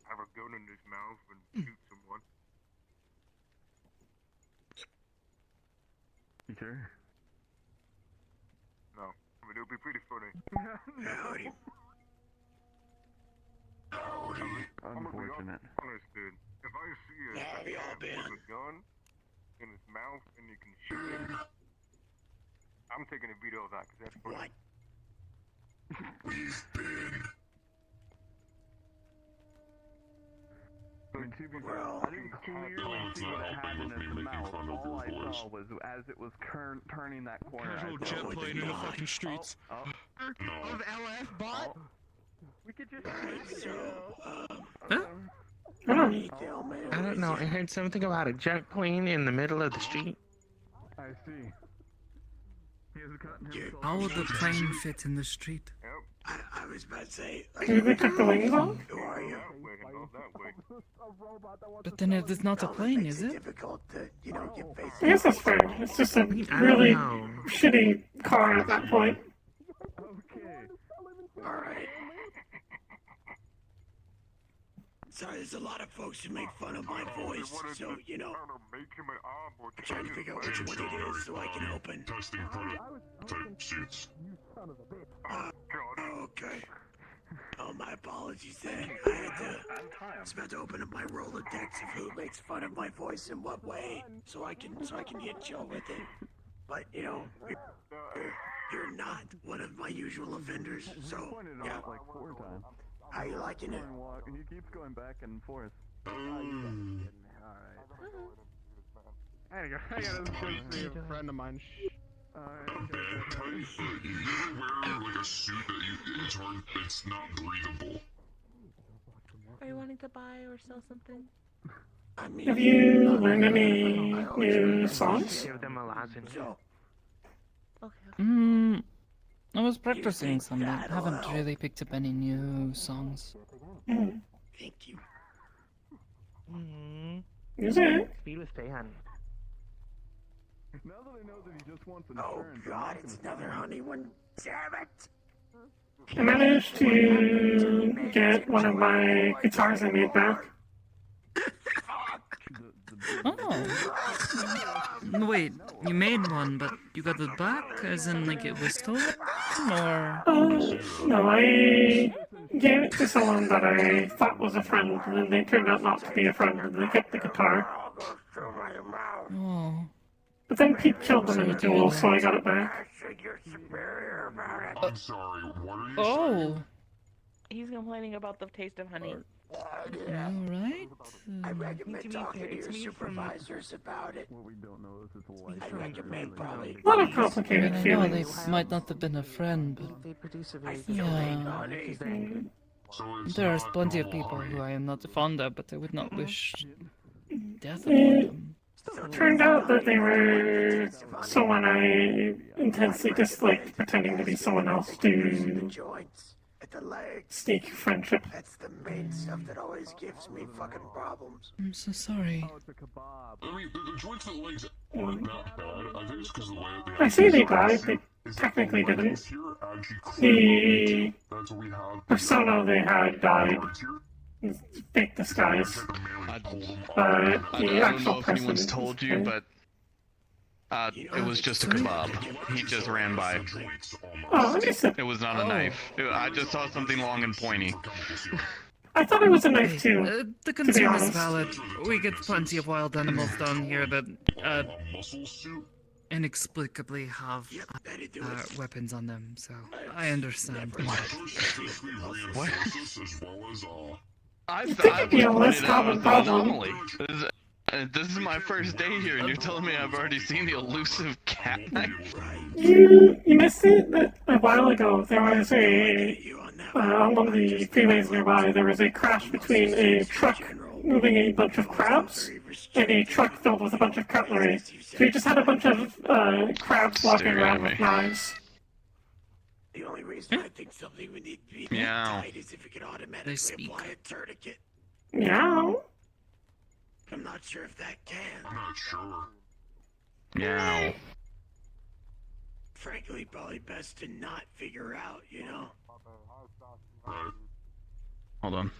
have a gun in his mouth and shoot someone. You sure? No. I mean, it would be pretty funny. Howdy. Unfortunate. Honest, dude. If I see a Have y'all cat been? with a gun in his mouth and you can shoot him, I'm taking a video of that because that's funny. We've been. I mean, to be fair, I didn't clearly see what it had in its mouth. All I saw was as it was turning that corner. Casual jet plane in the fucking streets. Of LF bot? We could just. I don't know. I heard something about a jet plane in the middle of the street. I see. He has gotten himself. How would the plane fit in the street? I was about to say. Did they take the wings off? Who are you? But then it is not a plane, is it? Difficult to, get face. I guess that's fair. It's just a really shitty car at that point. Alright. Sorry, there's a lot of folks who make fun of my voice, so, I'm trying to figure out which one it is so I can open. Testing prototype suits. Okay. Oh, my apologies then. I had to open up my Rolodex of who makes fun of my voice in what way, so I can hit Joe with it. But, you're not one of my usual offenders, so, yeah. Like 4 times. How you liking it? He keeps going back and forth. Alright. I gotta go see a friend of mine. You never wear like a suit that it's not breathable. Are you wanting to buy or sell something? Have you learned any new songs? Give them a lozenge. I was practicing some, but I haven't really picked up any new songs. Thank you. Is it? Speed with stay, honey. Now that I know that he just wants Oh insurance, God, it's another honey one. Damn it! I managed to get one of my guitars I made back. Oh. Wait, you made one, but you got it back? As in, like, it was stolen? Or... No, I gave it to someone that I thought was a friend, and then they turned out not to be a friend, and they kept the guitar. Oh. But then Pete killed them in a duel, so I got it back. I'm sorry, what are you Oh. He's complaining about the taste of honey. Alright. I recommend talking to your supervisors about it. what we don't know is it's a life. I recommend probably. A lot of complicated I know they feelings. might not have been a friend, but... They produce a very Yeah. There are plenty of people who I am not fond of, but I would not wish death upon them. It turned out that they were someone I intensely disliked, pretending to be someone else to stake friendship. That's the main stuff that always gives me fucking problems. I'm so sorry. I mean, the joints that legs aren't that bad. I think it's because of the way that I say they died, they technically didn't. The persona they had died. It's fake disguise. But the I don't actual know if person anyone's is told you, dead. but it was just a kebab. He just ran by. Oh, I guess It was not a knife. I just saw something long and pointy. I thought it was a knife too. The to be concern is honest. valid. We get plenty of wild animals down here that inexplicably have weapons on them, so I understand. What? As well as I think thought I it'd be a was less pointed out common as an problem. anomaly. This is my first day here, and you're telling me I've already seen the elusive cat knight? You missed it that a while ago there was on one of the freeways nearby there was a crash between a truck moving a bunch of crabs and a truck filled with a bunch of cutlery. So you just had a bunch of crabs walking around with knives. The only reason I think something would need to be tight is if it could automatically apply a tourniquet. Meow. I'm not sure if that can. I'm not sure. Meow. Frankly, probably best to not figure out, you know? Right. Hold on.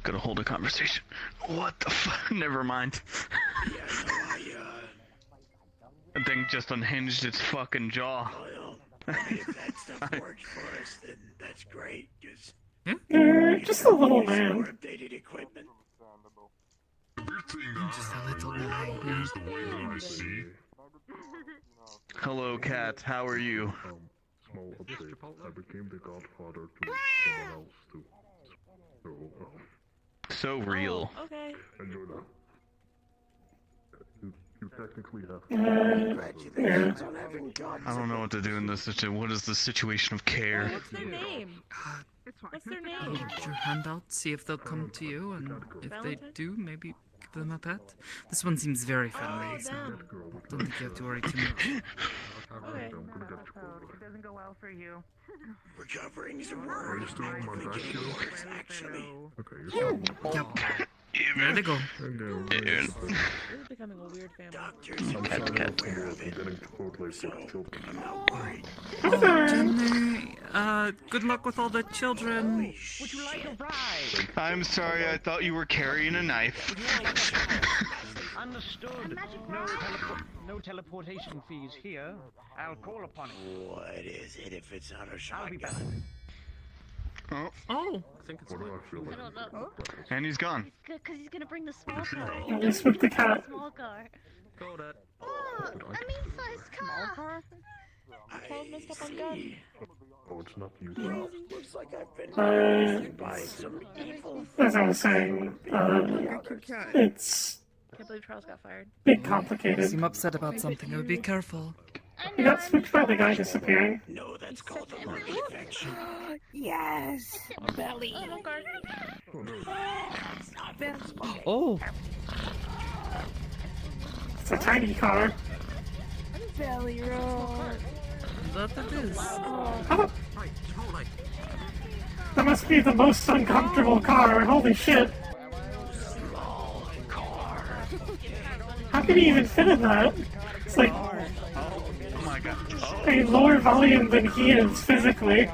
Gotta hold a conversation. What the fuck? Never mind. That thing just unhinged its fucking jaw. If that stuff works for us, then that's great, because... Just a little man. Updated equipment. The weird thing that is the way that I see. Hello, cat. How are you? Small update. I became the godfather to someone else too. So real. Okay. Enjoy that. You technically have. Congratulations on having gods. I don't know what to do in this situation. What is the situation of care? What's their name? What's their name? Hold your hand out, see if they'll come to you, and if they do, maybe give them a pet. This one seems very friendly, so don't think you have to worry too much. Okay. It doesn't go well for you. Recovering is a word. Actually. Yep. There they go. This is becoming a weird family. Doctors are aware of it. So, I'm not worried. Oh, Jenny, good luck with all the children. Would you like a ride? I'm sorry, I thought you were carrying a knife. Understood. No teleportation fees here. I'll call upon it. What is it if it's not a shotgun? Oh. I think it's What do I feel like? I don't know. And he's gone. Because he's gonna bring the small car. At least with the cat. Small car. Go that. Oh, a mid-sized car. Oh, it's not you. Well, looks like I've been by some evil. As I was saying, it's Can't believe Charles got fired. big complicated. Seem upset about something. Be careful. He got switched by the guy disappearing. No, that's called a lung infection. Yes. Belly. Oh. It's a tiny car. Belly roll. That is. That must be the most uncomfortable car. Holy shit. How can he even fit in that? It's like a lower volume than he is physically.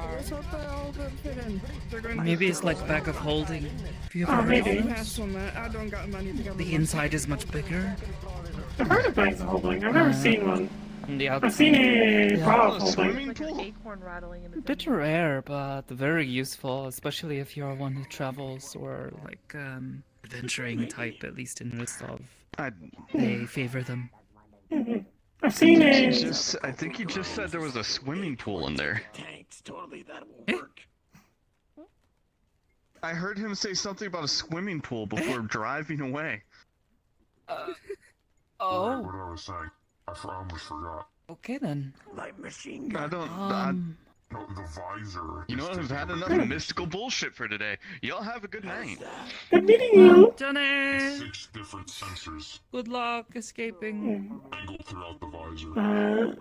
Maybe it's like bag of holding. Have you ever heard maybe. of this? The inside is much bigger. I've heard of bags of holding. I've never seen one. The I've seen a bra of holding. Like an acorn rattling in the Bit rare, but very useful, especially if you're one who travels or like adventuring type, at least in Ristov. They favor them. I've seen a. I think he just said there was a swimming pool in there. Tanks, totally, that will work. I heard him say something about a swimming pool before driving away. Oh. What I was saying. I almost forgot. Okay then. Light machine gun. I don't. No, the visor. You know what? I've had enough mystical bullshit for today. Y'all have a good night. Good meeting you. Johnny. 6 different sensors Good luck escaping. angled throughout the visor.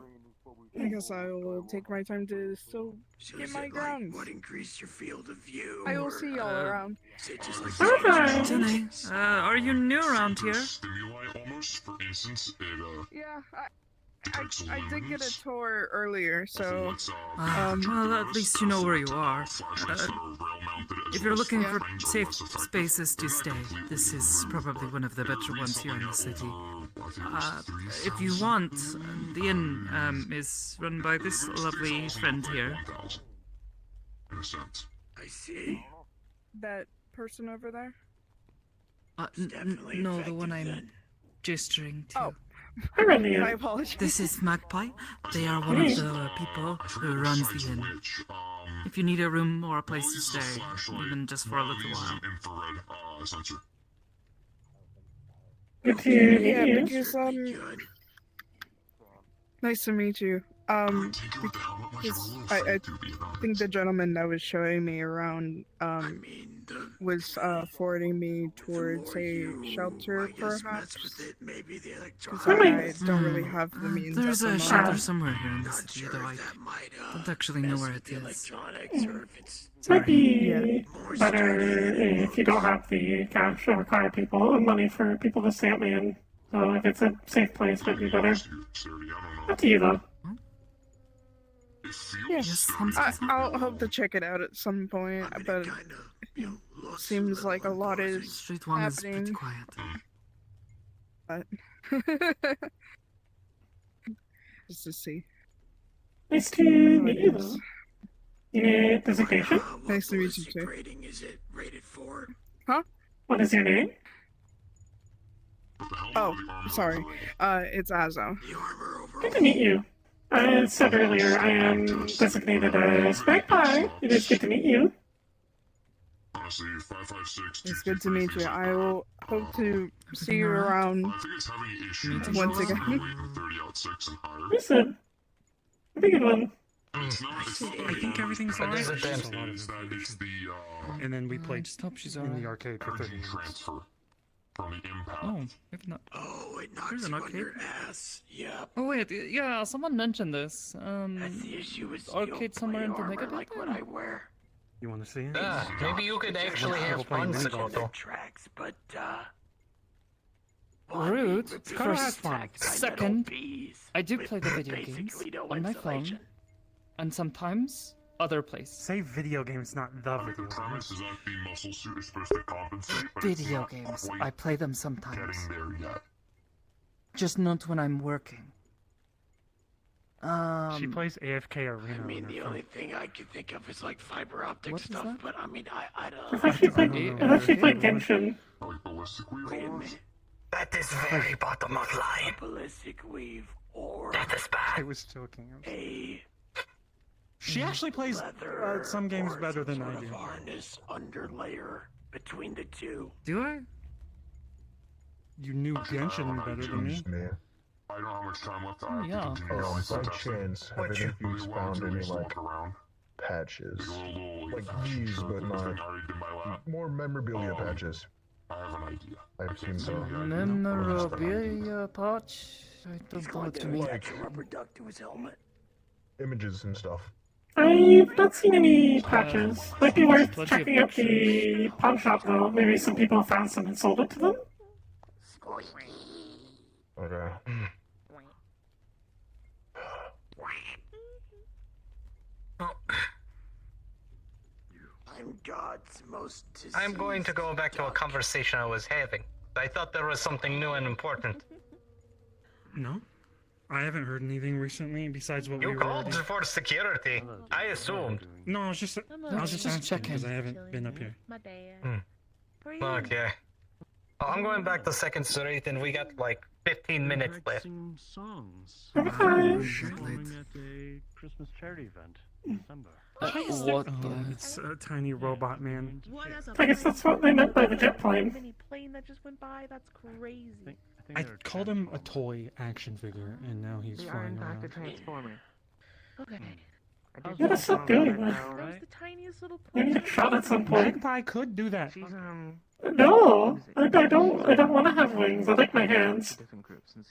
I guess I will take my time to still So get is my it grounds. like what increased your field of view? I will see y'all around. Is it just like Hi. Johnny, are you new around here? Stimuli almost. For instance, it Yeah, I did get a tour earlier, so Well, at least you know where you are. If you're looking for safe spaces to stay, this is probably one of the better ones here in the city. If you want, the inn is run by this lovely friend here. in a sense. I see. that person over there. No, the one I'm gesturing to. Oh. I apologize. This is Magpie. They are one of the people who runs the inn. If you need a room or a place to stay, even just for a little while. Infrared sensor. Good to meet Yeah, you. because nice to meet you. Because I think the gentleman that was showing me around was forwarding me towards a shelter, perhaps. Because I don't really have the means. There's at the a shelter moment. somewhere here in the city, though I don't actually know where it is. Might be better if you don't have the cash or require people and money for people to stay at me in. So if it's a safe place, might be better. Up to you though. Yes, I'll hope to check it out at some point, but it seems like a lot is Street one is happening. pretty quiet. But just to see. Nice to meet you though. You need designation? Nice to meet you too. Is it rated for? Huh? What is your name? Oh, sorry. It's Azo. Good to meet you. As said earlier, I am designated as Magpie. It is good to meet you. It's good to meet you. I will hope to see you around once again. Listen, have a good one. I think everything's alright. And then we played Just hope she's in alright. the arcade for 30 minutes. Oh, if not. Oh, it There's knocks an you on arcade. your ass. Yep. Oh wait, yeah, someone mentioned this. That's the issue with Arcade somewhere in the mega like what I wear. You want to see it? Maybe you could actually have fun, Sagoto. Tracks, but Rude. Gotta have fun. Second, I do play the video games on my phone, and sometimes other places. Say video games, not the video games. Is that the muscle suit is supposed to compensate, but it's Video not games. quite I play them sometimes. getting there yet. Just not when I'm working. She plays AFK Arena. I mean, on her the phone. only thing I can think of is like fiber optic What is stuff, that? but I mean, I I've actually played, I've actually played Genshin. Like ballistic Wait a weave. minute. That is very bottom of line. A ballistic weave or That is bad. I was joking. a She actually plays leather some games or better some than I sort do. of harness underlayer between the two. Do I? You knew Genshin better than me. I don't know how much time left. I Oh, have yeah. to continue on By some testing. chance, have What any you- of you found any like Look around. patches? Like a little, Like these, but thing I not already did my lab. more memorabilia patches. I have an idea. I've seen so. Memorabilia patch. I don't know what you mean. Attach a rubber duck to his helmet. Images and stuff. I've not seen any patches. Might be worth Plenty of checking out the pawn shop though. Maybe some people found some and sold it to them. Okay. I'm God's most. I'm going to go back to a conversation I was having. I thought there was something new and important. No, I haven't heard anything recently besides what we You were called already... for security. I assumed. No, I was just Just asking checking. because I haven't been up here. My bad. Hmm. Where are you? Okay. Well, I'm going back to Second Street, and we got like 15 minutes left. songs. Okay. Performing at a Christmas charity event in December. What the? It's a tiny robot man. I guess that's what they meant by the jet plane. Mini plane that just went by. That's crazy. I called him a toy action figure, and now he's flying around. Transformer. Okay. Yeah, that's not good. That was the tiniest little You plane. need a shot at some point. Magpie could do that. No, I don't want to have wings. I like my hands. Different groups and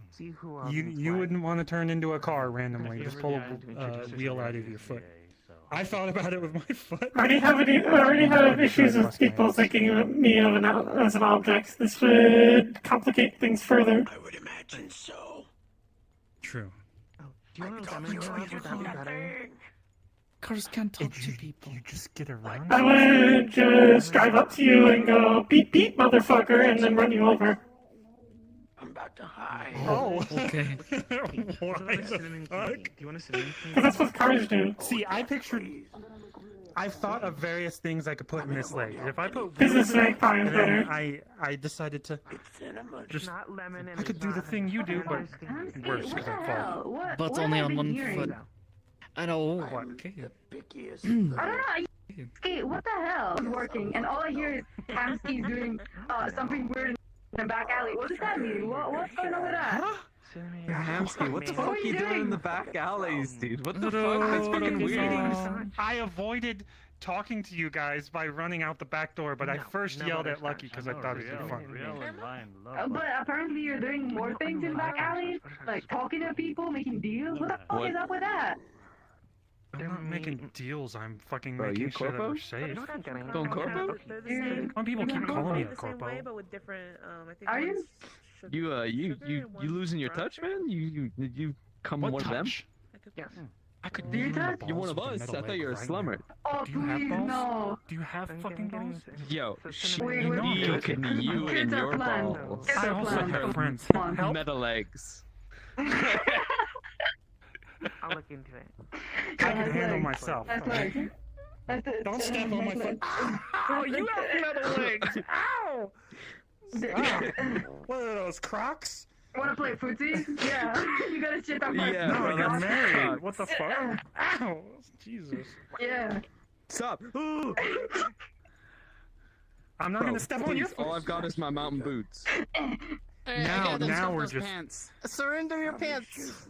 see who You wouldn't want to turn into a car randomly. Just pull a wheel out of your foot. I thought about it with my foot. I already have issues with people thinking of me as an object. This would complicate things further. I would imagine so. True. Do you want to demonstrate would that be better? Cars can't talk to people. You just get around. I would just drive up to you and go beep beep motherfucker and then run you over. I'm about to hide. Oh, okay. Why the fuck? Do you want to sit in? Because that's what cars do. See, I've thought of various things I could put in this leg. If I put Business Magpie is and then better. I decided to just Not lemon and I could do the thing you do, but worse because I fall. But only on one foot. I know. Okay. Pickiest. I don't know. Hey, what the hell is working? And all I hear is Hamsky's doing something weird in the back alley. What does that mean? What's going on with that? Hamsky, what the What fuck are are you you doing in doing? the back alleys, dude? What the fuck? That's fucking weird. I avoided talking to you guys by running out the back door, but I first yelled at Lucky because I thought it'd be fun. But apparently you're doing more things in back alleys, like talking to people, making deals. What the fuck is up with that? I'm not making deals, I'm fucking Bro, making you sure that corpo? we're safe. Going corpo? Some people keep calling me a the same corpo. way, but with different. I think. Are you? You losing your touch, man? You come What one touch? of them? I could Do you beat you in the touch? You're one balls of with a us. metal I thought leg you were a right slumber. Oh, Do you have please, balls? no. Do you have fucking balls? Yo, Wait, you know I'm you joking. and you Here's and our your plan. balls. Here's I our also plan. have friends. Come on. Help. Metal legs. I'll look into it. I can handle myself. That's right. Don't step on my foot. Ow! You have metal legs! Ow! What are those, Crocs? Wanna play footsie? Yeah. You gotta shit on my Yeah, No, bro, you're that's married. Crocs. What the fuck? Ow! Jesus. Yeah. Stop. I'm not gonna step on your foot. All I've got is my mountain boots. Now we're just. Pants. Surrender your pants.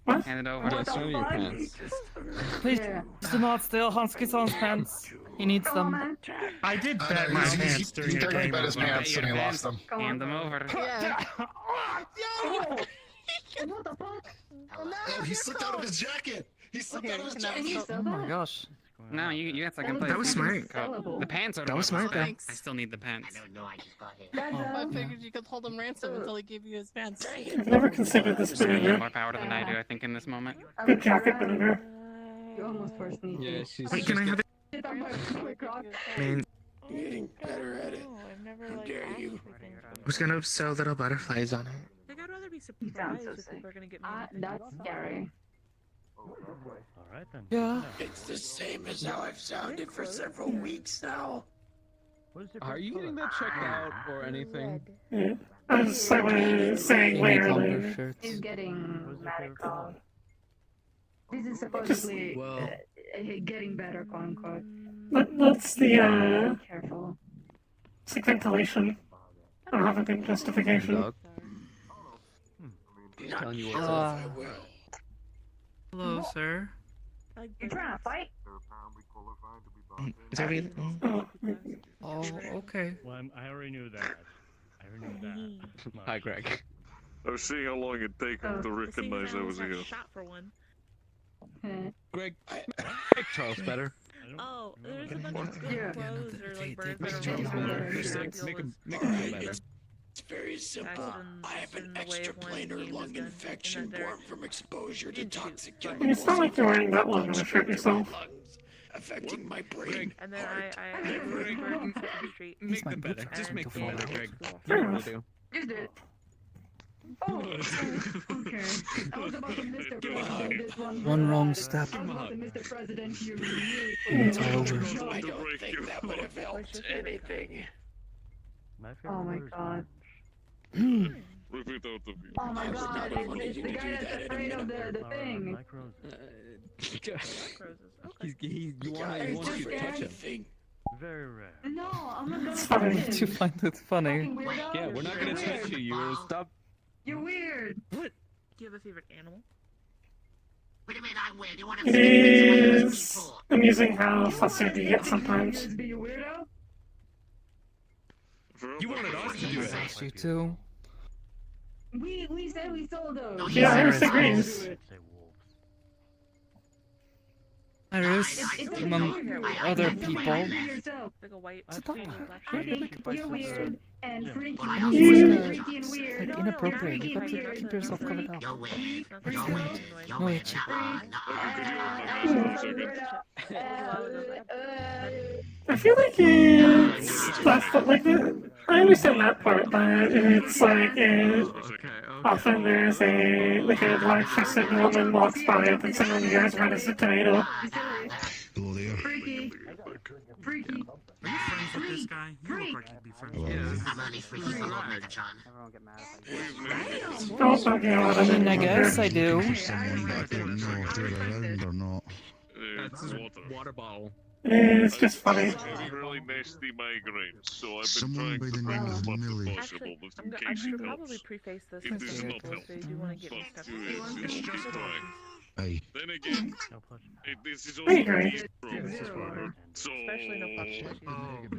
Hand it over. What the Surrender your fuck? pants. Please Yeah. do not steal Hansky-san's pants. He needs Come on, them. man. I did bet my pants during He a definitely game. bet his over. pants and he lost them. Come Hand on. them over. Yeah. What the fuck? Oh, he slipped out of his jacket. He slipped out of his jacket. Oh my gosh. No, you got second place. That was smart. The pants are. That was smart, though. I still need the pants. I figured you could hold him ransom until he gave you his pants. I've never considered this vinegar. More power than I do, I think, in this moment. Good jacket vinegar. You almost forced me. Yeah, she's. Wait, can I have it? Shit on my quick rock. Man, You're getting better at it. I've never How like dare asked you. for things. I was gonna sew little butterflies on it. Like I'd rather be You sound surprised so if sick. people are gonna get me. That's scary. Alright then. Yeah. It's the same as how I've sounded for several weeks now. Are you getting that checked out or anything? Yeah. As I was saying later. He's getting medical. This is supposedly getting better, quote unquote. That's the, Careful. it's like ventilation. I don't have a good justification. Telling you Uh, what. Hello, sir. You trying to fight? Is everything? Oh, okay. Well, I already knew that. I already knew that. Hi, Greg. I was seeing how long it'd take him to recognize I was here. Shot for one. Greg, make Charles better. Oh, there's a bunch of good Yeah. clothes or like birds Make that Charles are better. really Make him feel better. It's very simple. I have an extraplanar lung infection born from exposure to toxic I mean, chemicals. it's not like you're wearing that long of a shirt yourself. Lungs, affecting my brain, And then heart, I went to the street. Make them better. Just make them better, Greg. Fair You know enough. what to do. Just do it. Oh, okay. I was about to Mr. President this one. One wrong step. I was about to Mr. President you. It's over. I don't think that would have helped anything. Oh my god. Repeat out the Oh my god, it's the guy that's afraid of the thing. You want too to touch him. Thing. Very rare. No, I'm not gonna Funny. touch You him. find it funny. Fucking weirdo. Yeah, we're not gonna touch you. You will stop. You're weird. Do you have a favorite animal? It is amusing how flustered you get sometimes. Just be a weirdo. You wanted us to do it. You too. We said we sold those. Yeah, Iris agrees. Iris, among other people. Yourself. Like a white. Sit down. You're weird and freaky. Yeah. Freaky and weird. Like inappropriate. You got to keep yourself covered up. No itchy. I feel like it's that's like I understand that part, but it's like often there's a black-chested woman walks by up and suddenly you guys red as a tomato. Freaky. Freaky. Are you friends with this guy? You look like you'd be friends with Hello. him. Everyone get mad if I Don't talk about it. I mean, I guess I do. Someone that I don't know if they're around or not. That's his water bottle. It's just funny. Having really nasty migraines, so I've been Someone trying by to the drink name as of much Millie. as possible, but in I case should it probably helps. preface this It with does the not rules, help. so you do want to get mixed up. It's just trying. Hey. Then again, this is I also agree. his problem. So, Especially no fucking issues. Kind of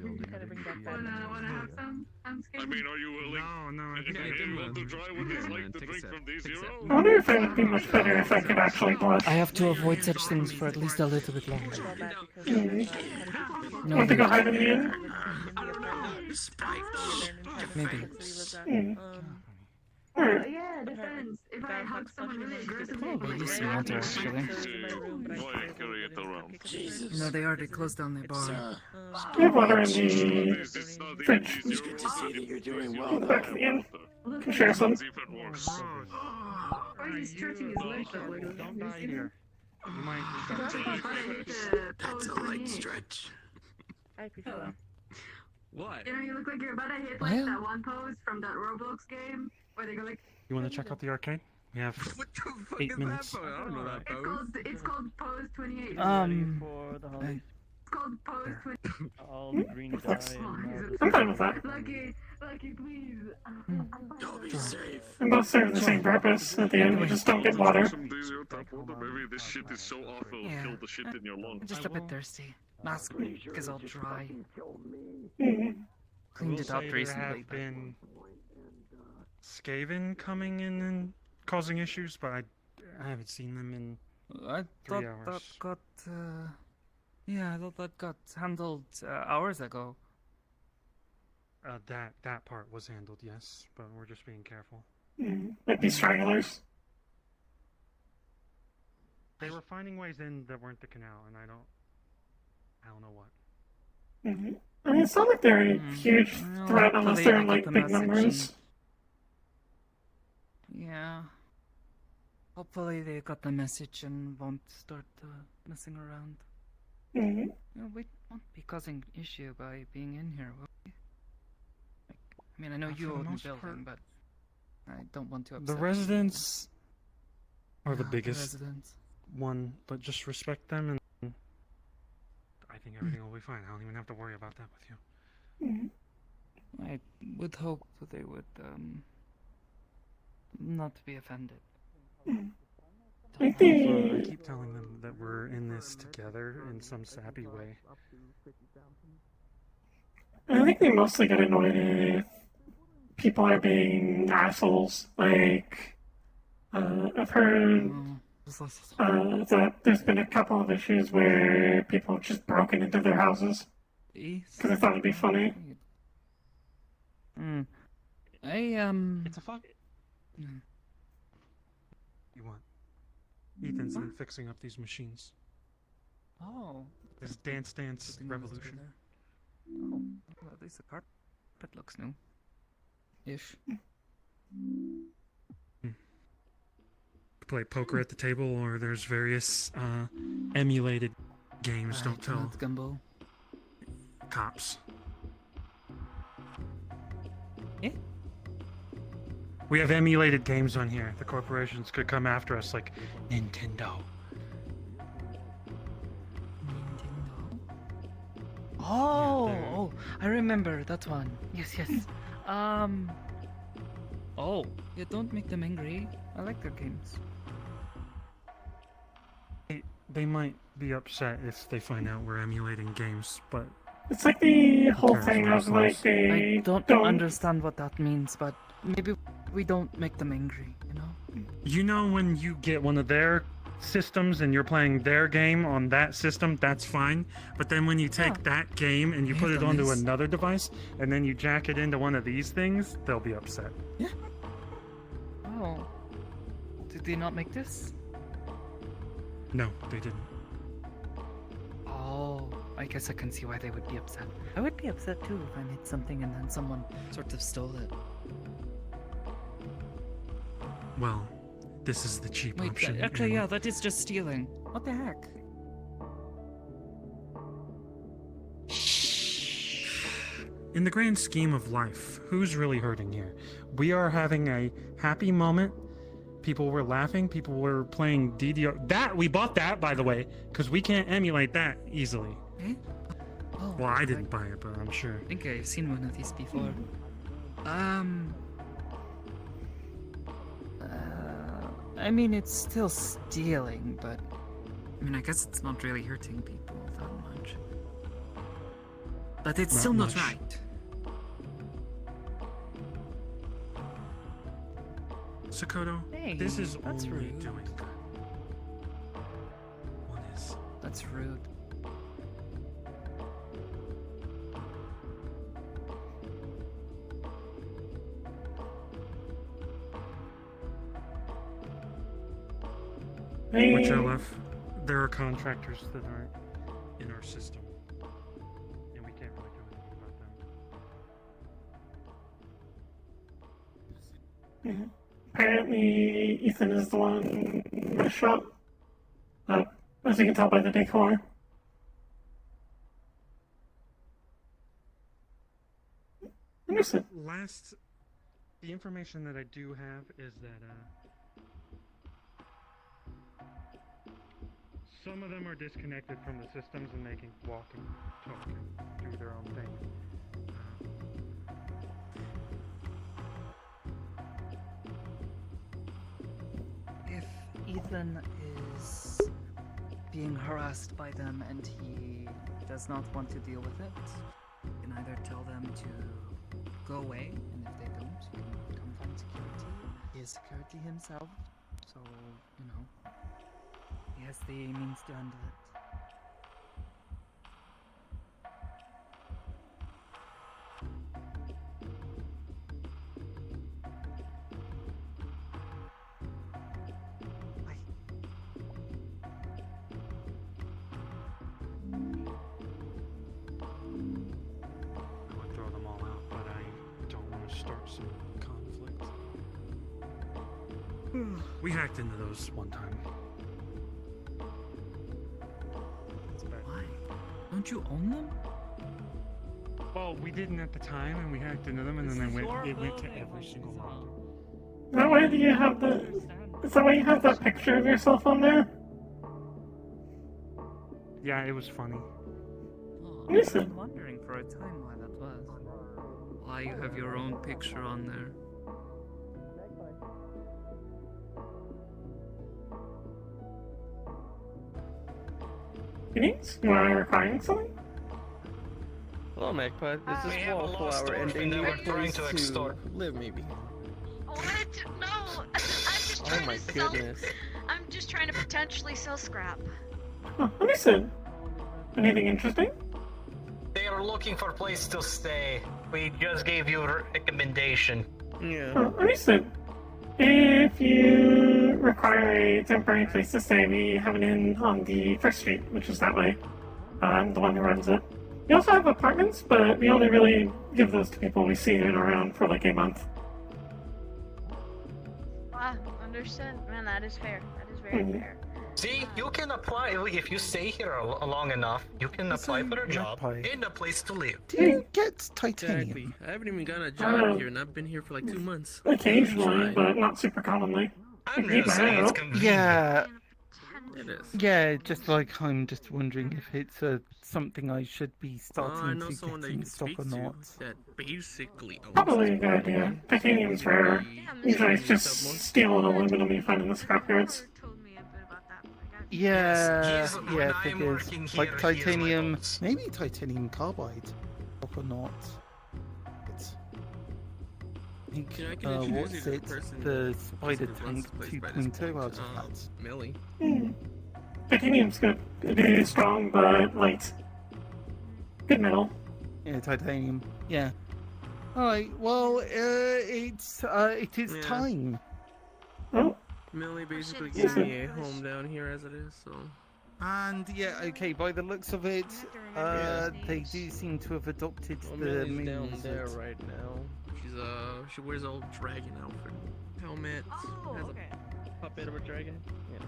bring back that. Wanna have some? I'm I scared. mean, are you willing? No, I think Are you able to try what it's like to Take a drink sip. from these Take a sip. I zero? wonder if it would be much better if I could actually blush. I have to avoid such things for at least a little bit longer. No Want to go need. hide in the inn? Maybe. Yeah, depends. If I hug someone really aggressively, Maybe you want to actually. Why carry it around? You know, they already closed down their bar. I have water in the It's not even fridge. easier. Good to see that you're doing well, Back to though. the inn. Can share some. It's even worse. or he's stretching his leg out. Don't die here. You might. That's a light stretch. I appreciate that. What? You know, you look like you're about to hit like Well. that one pose from that Roblox game where they go like. You want to check out the arcade? We have What the fuck 8 is minutes. that? I don't know that pose. It's called pose 28. For the holiday. It's called pose 28. All the green dye and I'm fine with that. Lucky, please. Don't be safe. And both serve the same purpose. At the end, you just don't get water. Some diesel tap water. Maybe this shit is so awful it'll Yeah. kill the shit in your I'm lungs. just a bit thirsty. Mask is all dry. Mhm. Cleaned it Will up say recently. There have been Skaven coming in and causing issues, but I haven't seen them in I 3 thought hours. that got, yeah, I thought that got handled hours ago. That part was handled, yes, but we're just being careful. Might be stragglers. They were finding ways in that weren't the canal, and I don't know what. I mean, it's not like they're a huge Well, threat unless they're in hopefully like they big got the numbers. Yeah. Hopefully they got the message and won't start messing around. Mhm. You know, we won't be causing issue by being in here, will we? Like, I mean, I know For you the own the most building, but I don't want to upset The residents are the Yeah, biggest residents. one, but just respect them, and I think everything will be fine. I don't even have to worry about that with you. I would hope that they would not be offended. I I think keep telling them that we're in this together in some sappy way. they mostly get annoyed if people are being assholes. Like, I've heard that there's been a couple of issues where people have just broken into their houses because I thought it'd be funny. It's a fuck. You want? Ethan's been fixing up these machines. Oh. This Dance Dance Revolution. Oh, well, at least the carpet looks new. Ish. Play poker at the table, or there's various emulated games. Don't tell Gumbo. cops. Yeah. We have emulated games on here. The corporations could come after us, like Nintendo. Oh, I remember that one. Yes. Oh, yeah, don't make them angry. I like their games. They might be upset if they find out we're emulating games, but It's like the whole cares thing what of like happens? they I don't understand what that means, but maybe we don't make them angry, you know? You know, when you get one of their systems and you're playing their game on that system, that's fine. But then when you take that game and you put it onto dummies. another device and then you jack it into one of these things, they'll be upset. Oh. Did they not make this? No, they didn't. Oh, I guess I can see why they would be upset. I would be upset too if I made something and then someone sort of stole it. Well, this is the cheap Wait, option. actually, and- yeah, that is just stealing. What the heck? in the grand scheme of life, who's really hurting here? We are having a happy moment. People were laughing. People were playing DDR. That we bought that, by the way, because we can't emulate that easily. Eh? Oh, Well, I didn't buy it, but I'm sure. I think I've seen one of these before. I mean, it's still stealing, but I mean, I guess it's not really hurting people that much. But it's Not still not much. right. Sakoto, Hey, this is that's only rude. doing good. What is? That's rude. Which are left. There are contractors that aren't in our system, and we can't really do anything about them. Apparently, Ethan is the one in the shop. As you can tell by the decor. Understood. The information that I do have is that some of them are disconnected from the systems and they can walk and talk and do their own thing. If Ethan is being harassed by them and he does not want to deal with it, you can either tell them to go away, and if they don't, you can come find security. He is security himself, so, you know, he has the means to handle it. I would throw them all out, but I don't want to start some conflict. We hacked into those one time. Why? Don't you own them? Well, we didn't at the time, and we hacked into them, and then it went to every single one. That way do you have is that why you have that picture of yourself on there? Yeah, it was funny. Yes, I've been wondering for a time why that was. Why you have your own picture on there. Phoenix, you are recording something? Hello, Magpie. This We is have a Wallflower, lost and they orphan need that a we're trying place to extort. live, maybe. What? No, I'm just Oh trying my to sell. goodness. I'm just trying to potentially sell scrap. Oh, understood. Anything interesting? They are looking for a place to stay. We just gave you a recommendation. Yeah. Oh, understood. If you require a temporary place to stay, we have an inn on the first street, which is that way. I'm the one who runs it. We also have apartments, but we only really give those to people we see in and around for like a month. Ah, understood. Man, that is fair. That is very fair. See, you can apply if you stay here long enough. You can apply for a job and a place to live. Dude, get titanium. Exactly. I haven't even got a job here, and I've been here for like 2 months. Occasionally, but not super commonly. I'm just saying it's convenient. Yeah. It is. Yeah, just like I'm just wondering if it's something I should be I starting know to someone get that you in can stock speak or to not. that basically owns Probably a this good idea. Titanium's rare. Usually it's just steel and aluminum you find in the scrapyards. Yeah, He's- when yeah, I'm working figures. Like here, he is my titanium, boss. maybe titanium carbide, or not. It's, I think, You know, I can introduce you what's to the it? person The that Spider basically runs Tank the place by this 2.0 point. out of that. Millie. Titanium's good. It is strong, but light. Good metal. Yeah, titanium. Yeah. Alright, well, it is Yeah. time. Oh. Millie basically shit, gave yeah. me a home down here as it is, so. And yeah, okay, by the looks of it, they do seem to have adopted Well, the Millie's down moves. there right now. She wears a old dragon outfit, helmet, has a puppet of a dragon. Yeah.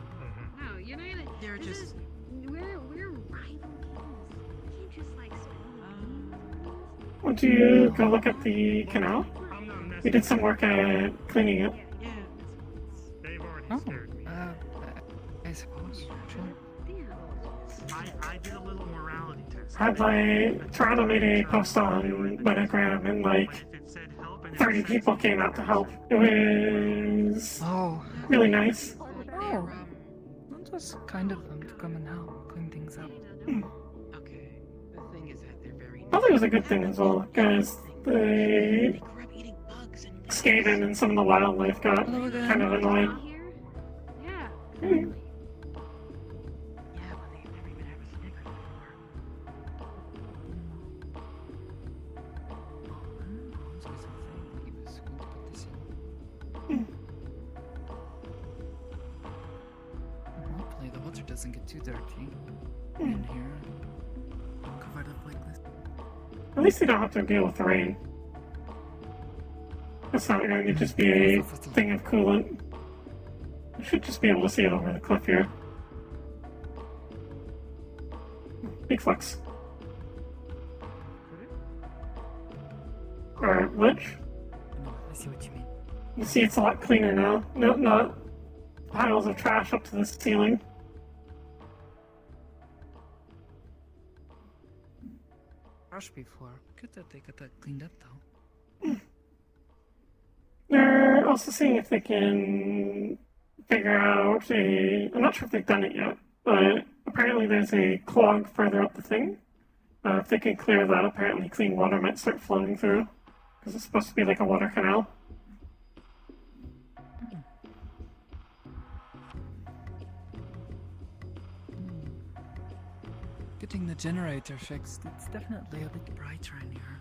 No, you're not gonna. They're this just- is- we're rival kings. You can't just like spend. Would you go look at the canal? We did some work at cleaning it. Oh, I suppose. Sure. I did a little morality test. Had like Toronto made a post on Metagram and like 30 people came out to help. It was really nice. Oh, that was kind of them to come and help clean things up. Okay, the thing is that they're very. I thought it was a good thing as well, because the Skaven and some of the wildlife got kind of annoyed. Yeah. Mm. Hopefully the water doesn't get too dirty in here. Covered up like this. At least you don't have to deal with the rain. It's not going to just be a thing of coolant. You should just be able to see it over the cliff here. Big flex. Or ledge. I see what you mean. You see it's a lot cleaner now. No, not piles of trash up to the ceiling. Trash before. Good that they got that cleaned up though. They're also seeing if they can figure out I'm not sure if they've done it yet, but apparently there's a clog further up the thing. If they can clear that, apparently clean water might start flowing through. Because it's supposed to be like a water canal. Getting the generator fixed. It's definitely a bit brighter in here.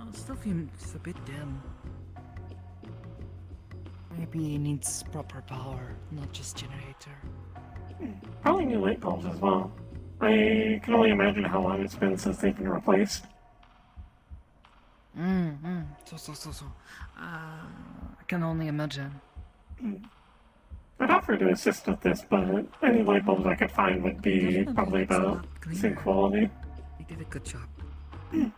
Oh, it still seems a bit dim. Maybe it needs proper power, not just generator. Probably new light bulbs as well. I can only imagine how long it's been since they've been replaced. So. I can only imagine. I'd offer to assist with this, but any light bulbs I could find would be probably about the same quality. You did a good job. It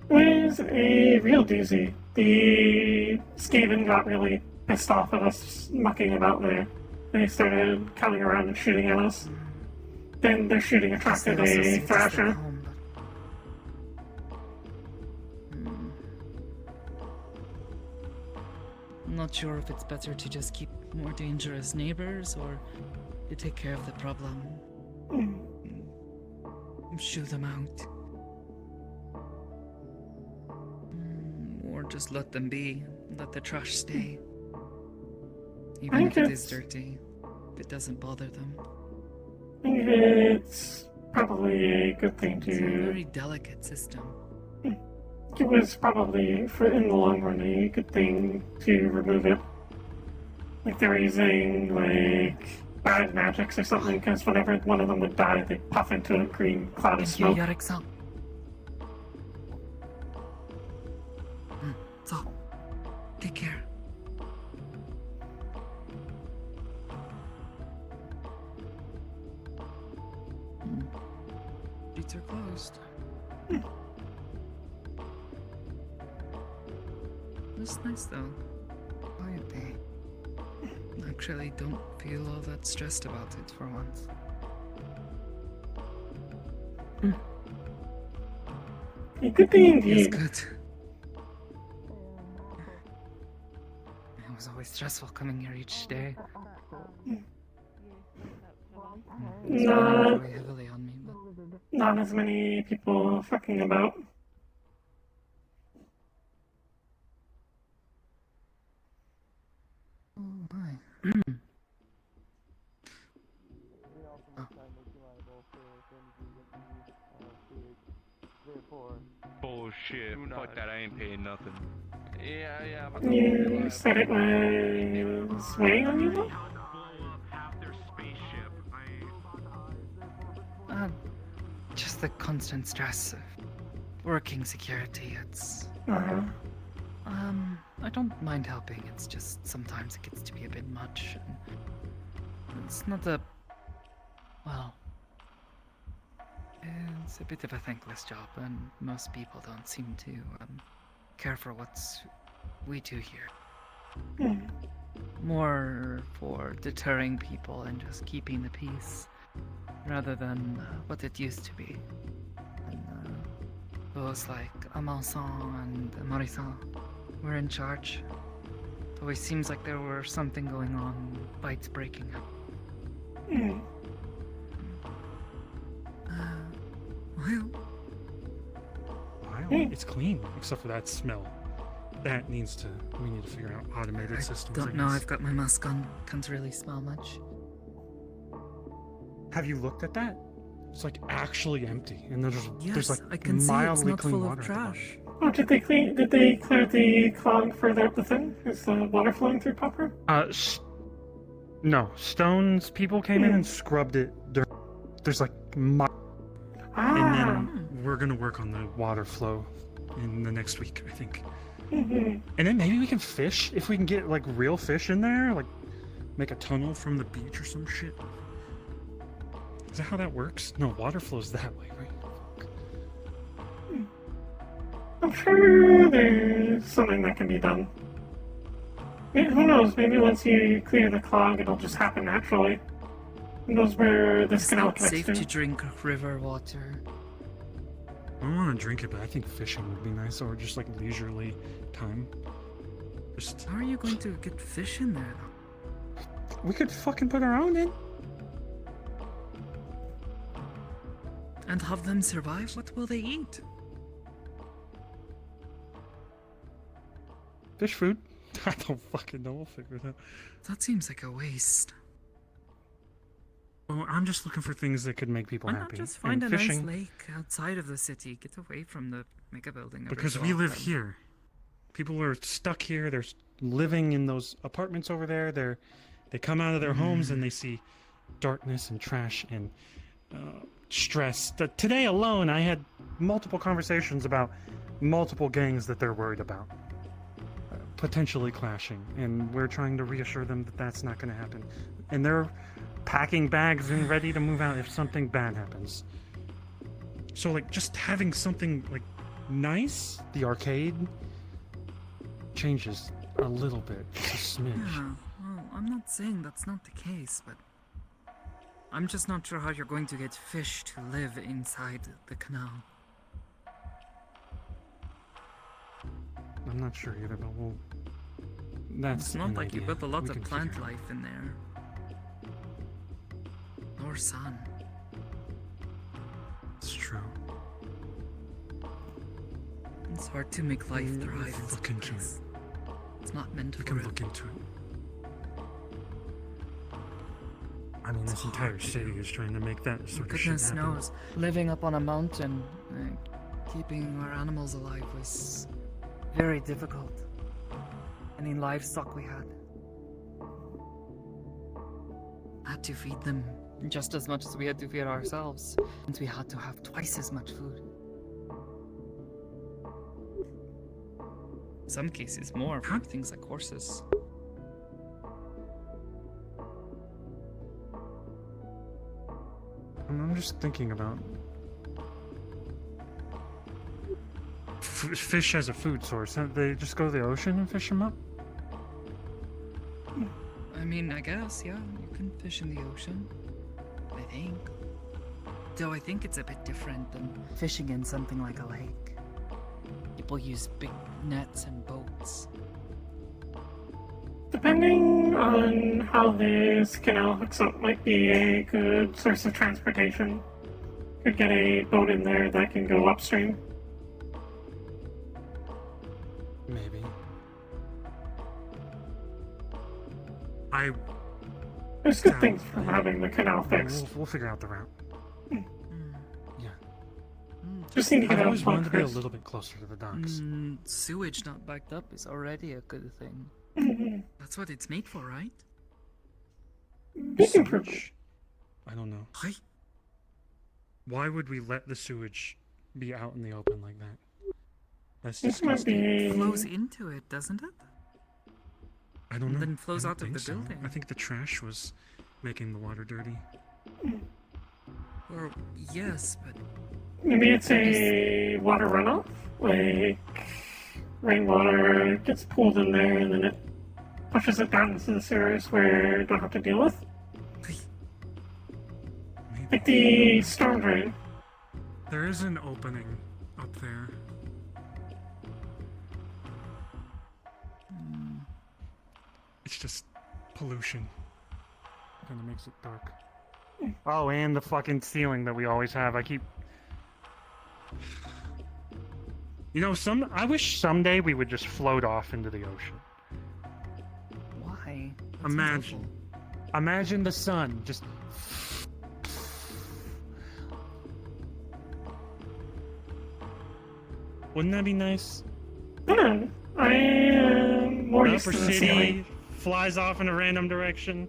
was a real doozy. The Skaven got really pissed off at us mucking about there. They started coming around and shooting at us. Then their shooting attracted a thrasher. I'm not sure if it's better to just keep more dangerous neighbors or to take care of the problem. Shoo them out. Or just let them be. Let the trash stay. Even if it is dirty. If it doesn't bother them. It's probably a good thing It's a to... very delicate system. It was probably, for in the long run, a good thing to remove it. Like they were using, like, bad magics or something, because whenever one of them would die, they'd puff into a green cloud of smoke. So, take care. Streets are closed. It's nice though. Quiet day. Actually, don't feel all that stressed about it for once. A good thing indeed. It's good. It was always stressful coming here each day. It's Not, very heavily on me, but not as many people fucking about. oh my. Bullshit. Fuck that, I ain't paying nothing. Yeah. You said it was weighing on you though? Just the constant stress of working security. It's I don't mind helping. It's just sometimes it gets to be a bit much. And it's not a well. It's a bit of a thankless job, and most people don't seem to care for what we do here. More for deterring people and just keeping the peace, rather than what it used to be. And those like Amansan and Marisan were in charge. It always seems like there were something going on, fights breaking up. Well, it's clean, except for that smell. We need to figure out automated systems. Don't know, I've got my mask on. Can't really smell much. Have you looked at that? It's like actually empty, and there's like I can see it's mildly not clean full water of at the bottom. trash. Oh, did they clear the clog further up the thing? Is the water flowing through proper? No, Stones people came in and scrubbed it. There's like and then we're gonna work on the water flow in the next week, I think. And then maybe we can fish if we can get like real fish in there, like make a tunnel from the beach or some shit. Is that how that works? No, water flows that way, right? I'm sure there's something that can be done. Yeah, who knows? Maybe once you clear the clog, it'll just happen naturally. Who knows where this canal It's connects safe to? to drink river water. I don't want to drink it, but I think fishing would be nice, or just like leisurely time. How are you going to get fish in there, though? We could fucking put our own in. And have them survive? What will they eat? Fish food? I don't fucking know. We'll figure it out. That seems like a waste. Well, I'm just looking for things that could make people Why happy. not just find And a fishing, nice lake outside of the city? Get away from the mega building. every because so we live often. here. People are stuck here. They're living in those apartments over there. They come out of their homes and they see darkness and trash and stress. Today alone, I had multiple conversations about multiple gangs that they're worried about potentially clashing, and we're trying to reassure them that that's not going to happen. And they're packing bags and ready to move out if something bad happens. So, like, just having something like nice, the arcade, changes a little bit, just a smidge. Yeah, well, I'm not saying that's not the case, but I'm just not sure how you're going to get fish to live inside the canal. I'm not sure either, but that's It's not an like idea. you've got a lot We of can plant figure it out. life in there. Nor sun. It's true. It's hard to make life We'll thrive in look some into place. It's not meant We for can it. look into it. I mean, this entire city is trying to make that sort of shit Goodness happen. knows, living up on a mountain, keeping our animals alive was very difficult. Any livestock we had to feed them just as much as we had to feed ourselves, and we had to have twice as much food. In some cases more for things like horses. I'm just thinking about fish as a food source. They just go to the ocean and fish them up? I mean, I guess, yeah, you can fish in the ocean. I think. Though I think it's a bit different than fishing in something like a lake. People use big nets and boats. Depending on how this canal hooks up, might be a good source of transportation. Could get a boat in there that can go upstream. Maybe. There's good things from having the canal fixed. We'll figure out the route. Yeah. Just need to get I've out always wanted to be a first. little bit closer to the docks. Sewage not backed up is already a good thing. That's what it's made for, right? Sewage? I don't know. Why would we let the sewage be out in the open like that? That's This might disgusting. be- It flows into it, doesn't it? I don't know. And then flows I out don't of the think so. building. I think the trash was making the water dirty. Or, yes, but... Maybe it's a water runoff? Like, rainwater gets pulled in there and then it pushes it down into the sewers where you don't have to deal with? Like the storm drain. There is an opening up there. It's just pollution. Kind of makes it dark. Oh, and the fucking ceiling that we always have. I keep... You know, I wish someday we would just float off into the ocean. Why? Imagine the sun just... Wouldn't that be nice? Yeah, I am more The used upper to the city ceiling. flies off in a random direction.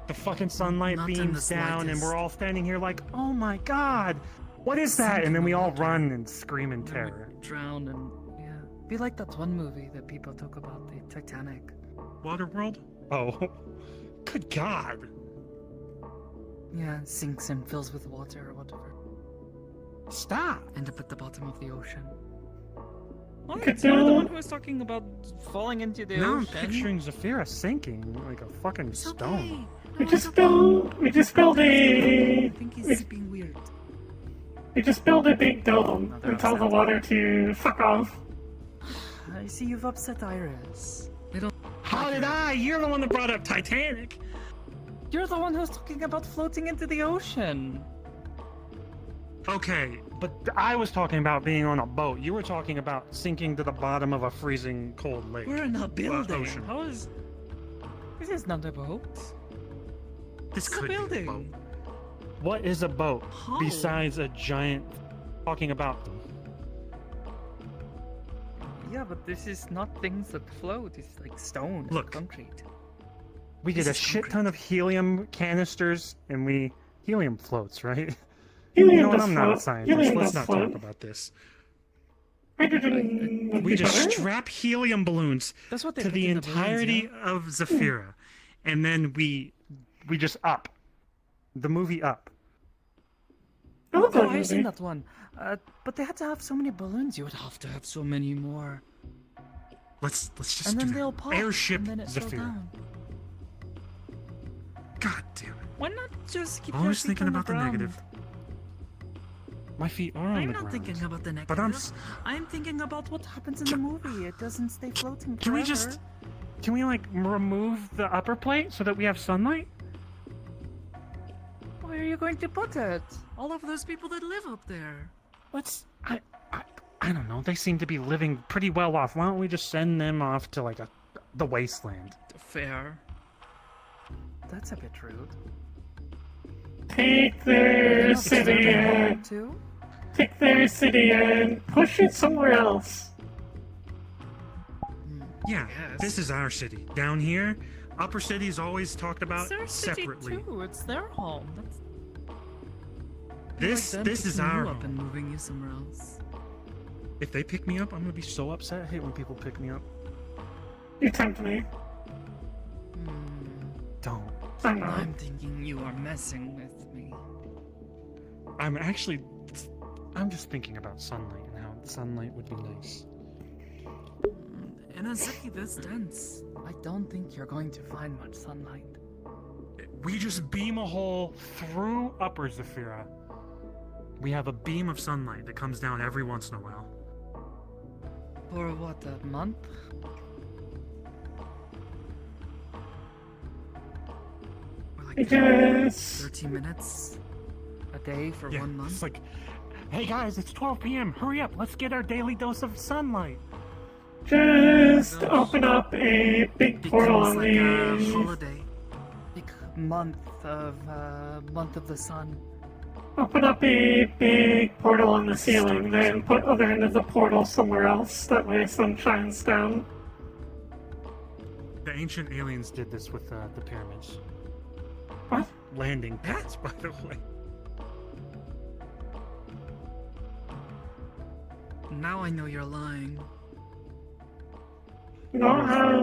The fucking sunlight Not in the beams down, and slightest. we're all standing here like, oh my god, what is that? And then we all run and scream in terror. Drown and, yeah. Be like that one movie that people talk about, the Titanic. Waterworld? Oh, good god. Yeah, sinks and fills with water or whatever. Stop! End up at the bottom of the ocean. Oh, Could you're the you- one who was talking about falling into the Now I'm ocean. picturing Zafira sinking like a fucking stone. We just built a... I think he's being weird. We just built a big dome and tell the water to fuck off. I see you've upset Iris. They don't... How did I? You're the one that brought up Titanic. You're the one who's talking about floating into the ocean. Okay, but I was talking about being on a boat. You were talking about sinking to the bottom of a freezing cold lake. We're in a building. Ocean. How is... This is not a boat. This It's a could be a building. boat. What is a boat How? besides a giant talking about them? Yeah, but this is not things that float. It's like stone Look. and concrete. We get This a is shit concrete. ton of helium canisters and helium floats, right? Helium You know what? does I'm not a float. scientist. Helium Let's does not float. talk about this. Hydrogen would We be just better. strap helium balloons That's what they to put the in the balloons, entirety yeah? of Zafira, and then we just up. The movie Up. I love that Oh, I've seen movie. that one. But they had to have so many balloons. You would have to have so many more. Let's just And then do they'll that. pop. Airship and then it fell Zafira. down. God damn it! Why not just keep Always your feet thinking on about the ground? negative. My feet are on I'm the not ground. thinking about the negative. But I'm thinking about what happens in the movie. It doesn't stay floating Can we forever. can we like remove the upper plate so that we have sunlight? Where are you going to put it? All of those people that live up there. I don't know. They seem to be living pretty well off. Why don't we just send them off to like the wasteland? Fair. That's a bit rude. Take their city and Too? take their city and push it somewhere else. Yeah, this is our city. Down here, upper city is always talked about It's their city separately. too. It's their home. That's This like them is picking our you up and home. moving you somewhere else. If they pick me up, I'm gonna be so upset. I hate when people pick me up. You tempt me. Don't. I know. I'm thinking you are messing with me. I'm just thinking about sunlight and how sunlight would be nice. In a city this dense, I don't think you're going to find much sunlight. We just beam a hole through Upper Zafira. We have a beam of sunlight that comes down every once in a while. For what, a month? Or like It just 30 minutes a day for Yeah, 1 month? it's like, hey guys, it's 12 p.m. Hurry up, let's get our daily dose of sunlight. just open up a big portal Becomes on like a the holiday. Big month of the sun. open up a big portal on the ceiling, then put other end of the portal somewhere else. That way sun shines down. The ancient aliens did this with the pyramids. What? Landing pads, by the way. Now I know you're lying. You don't have.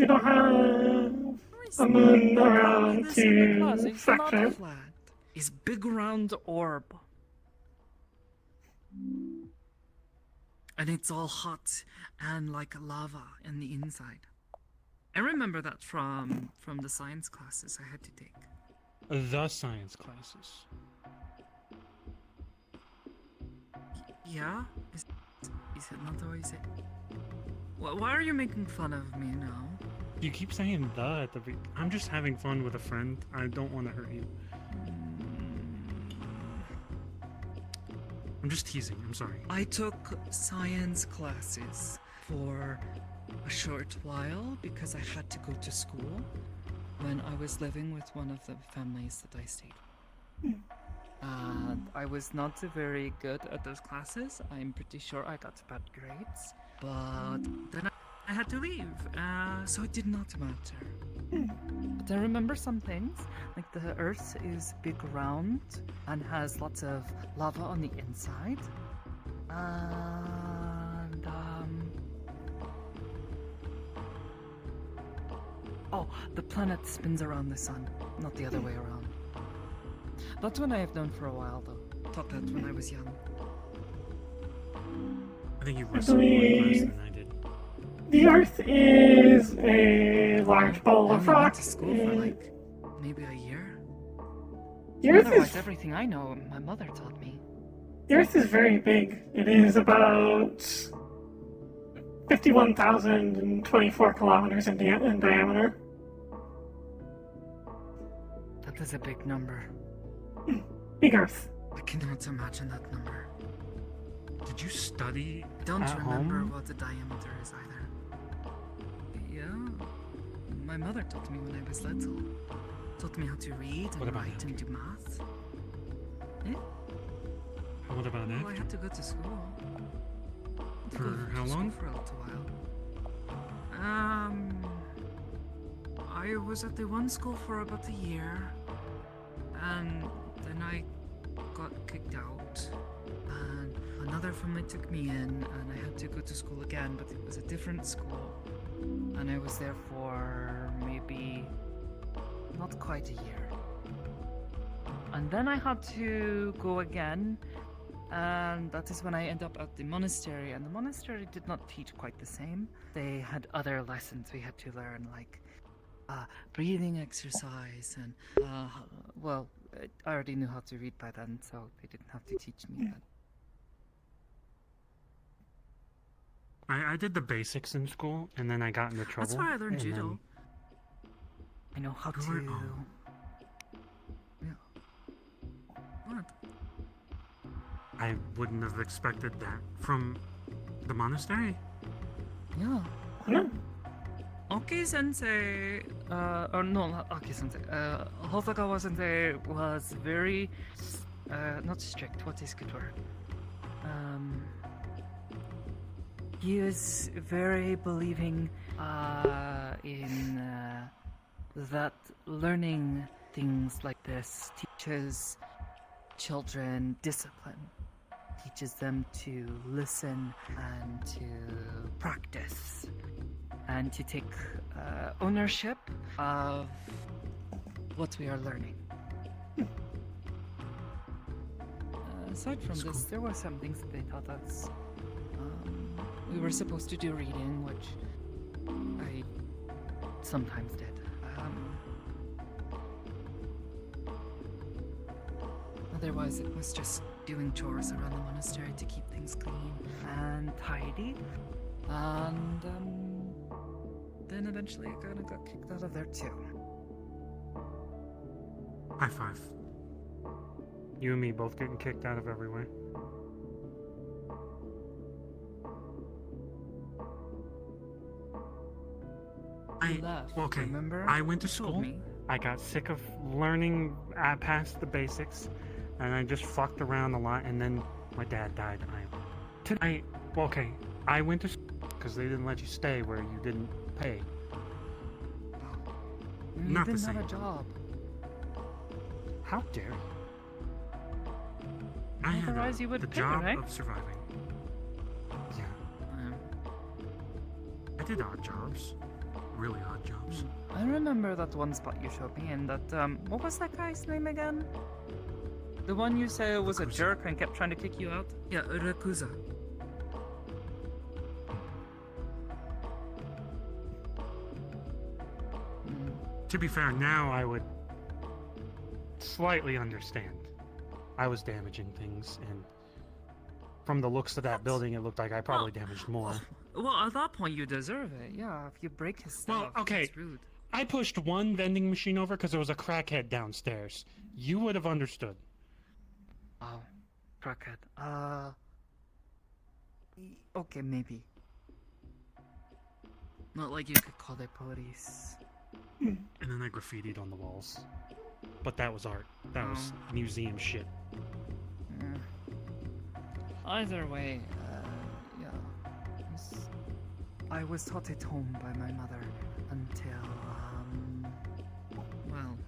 How many and then Oh, around this other class to is not fracture. flat. It's big round orb. And it's all hot and like lava in the inside. I remember that from the science classes I had to take. The science classes. Yeah? Is it not or is it? Why are you making fun of me now? You keep saying the at the I'm just having fun with a friend. I don't want to hurt you. I'm just teasing. I'm sorry. I took science classes for a short while because I had to go to school when I was living with one of the families that I stayed with. And I was not very good at those classes. I'm pretty sure I got bad grades. But then I had to leave, so it did not matter. But I remember some things, like the Earth is big round and has lots of lava on the inside. And, oh, the planet spins around the sun, not the other way around. That's one I have known for a while, though. Taught that when I was young. I think you listened more class than I did. The Earth is a large ball of I rock. went to school for like maybe a year. The Earth Otherwise, is everything I know, my mother taught me. the Earth is very big. It is about 51,024 kilometers in diameter. That is a big number. Big Earth. I cannot imagine that number. Did you study I don't at remember home? what the diameter is either. Yeah, my mother taught me when I was little. Taught me how to read What and about write and do math. Eh? What about Well, I after? had to go to school. For how School long? for a little while. I was at the one school for about a year, and then I got kicked out, and another family took me in, and I had to go to school again, but it was a different school, and I was there for maybe not quite a year. And then I had to go again, and that is when I ended up at the monastery, and the monastery did not teach quite the same. They had other lessons we had to learn, like breathing exercise, and well, I already knew how to read by then, so they didn't have to teach me that. I did the basics in school, and then I got into trouble. That's where I learned and judo. then- I know how Good. to. Yeah. What? I wouldn't have expected that from the monastery. Yeah. Oki sensei, or no, not Oki sensei, Hosakawa sensei was very, not strict, what is good word? He is very believing, in, that learning things like this teaches children discipline, teaches them to listen and to practice, and to take ownership of what we are learning. Aside from this, there were some things that they taught us. We were supposed to do reading, which I sometimes did. Otherwise, it was just doing chores around the monastery to keep things clean and tidy. And then eventually I kind of got kicked out of there too. High five. You and me both getting kicked out of everywhere. Okay, remember? I went to You told school. me. I got sick of learning past the basics, and I just fucked around a lot, and then my dad died. I went to school because they didn't let you stay where you didn't pay. You Not the didn't same. have a job. How dare you? I had Otherwise you would the pay, job right? of surviving. Yeah. I did odd jobs. really odd jobs. I remember that one spot you showed me, and that, what was that guy's name again? The one you said was a jerk and kept trying to kick you out? Yeah, Rakuza. To be fair, now I would slightly understand. I was damaging things, and from the looks of that building, it looked like I probably damaged more. Well, at that point, you deserve it. Yeah, if you break his stuff, Well, okay. it's rude. I pushed one vending machine over because there was a crackhead downstairs. You would have understood. Oh, crackhead. Okay, maybe. Not like you could call the police. And then I graffitied on the walls. But that was art. That was museum shit. Either way, yeah. I was taught at home by my mother until, well,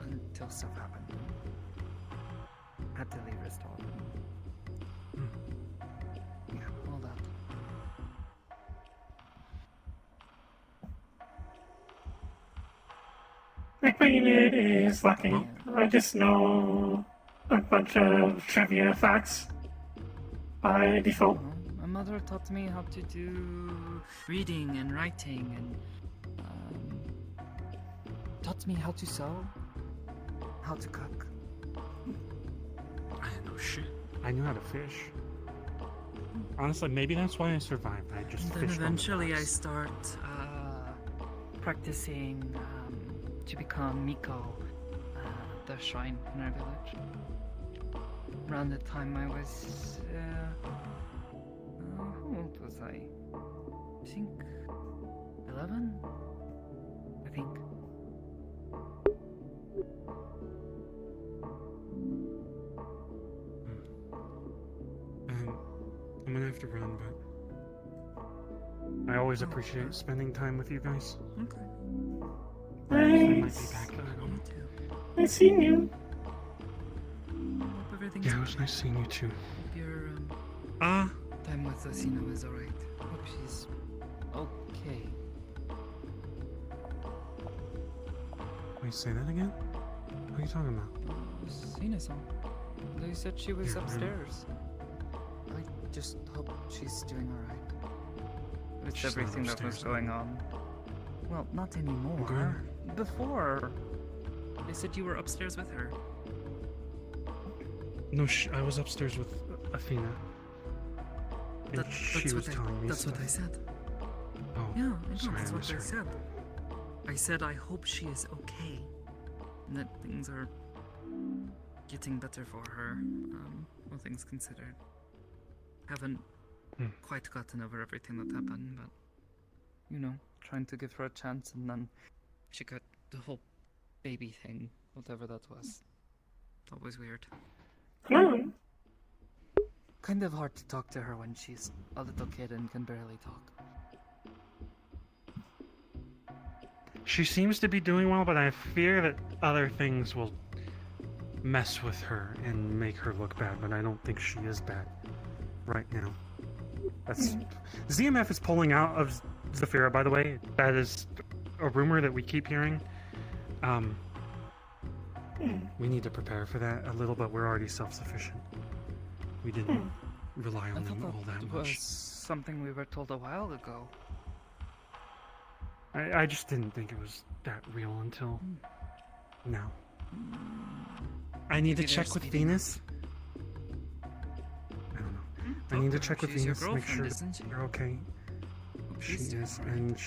until stuff happened. Had to leave her stall. Yeah, all that. My unit is lucky. I just know a bunch of trivia facts by default. My mother taught me how to do reading and writing, and taught me how to sew, how to cook. I didn't know shit. I knew how to fish. Honestly, maybe that's why I survived. I just And then fished on the eventually I docks. start practicing to become Miko, the shrine in our village. Around the time I was, how old was I? I think 11? I think. I'm gonna have to run, but I always appreciate spending time with you guys. Okay. I might be Nice. back, but I don't know. Nice seeing you. Hope everything's Yeah, it was nice seeing you too. Hope your Ah. time with Asino is alright. Hope she's okay. Wait, say that again? What are you talking about? Asino-san. They said she was Yeah, upstairs. I just hope she's doing alright. With She's not everything that was upstairs, going on. Well, not anymore. Okay. Before, they said you were upstairs with her. No, I was upstairs with Athena. And she was telling me That's what I stuff. said. Oh, Yeah, I know, sorry, that's I what I misheard. said. I said I hope she is okay. And that things are getting better for her, all things considered. Haven't quite gotten over everything that happened, but, you know, trying to give her a chance, and then she got the whole baby thing, whatever that was. That was weird. Kind of hard to talk to her when she's a little kid and can barely talk. She seems to be doing well, but I fear that other things will mess with her and make her look bad, but I don't think she is bad right now. That's ZMF is pulling out of Zafira, by the way. That is a rumor that we keep hearing. We need to prepare for that a little, but we're already self-sufficient. We didn't rely on them all that was much. something we were told a while ago. I just didn't think it was that real until now. I need to Maybe check they're with speeding Venus. I don't know. I need to check with She's your Venus to make sure girlfriend, isn't that she? you're okay. She she's doing is, and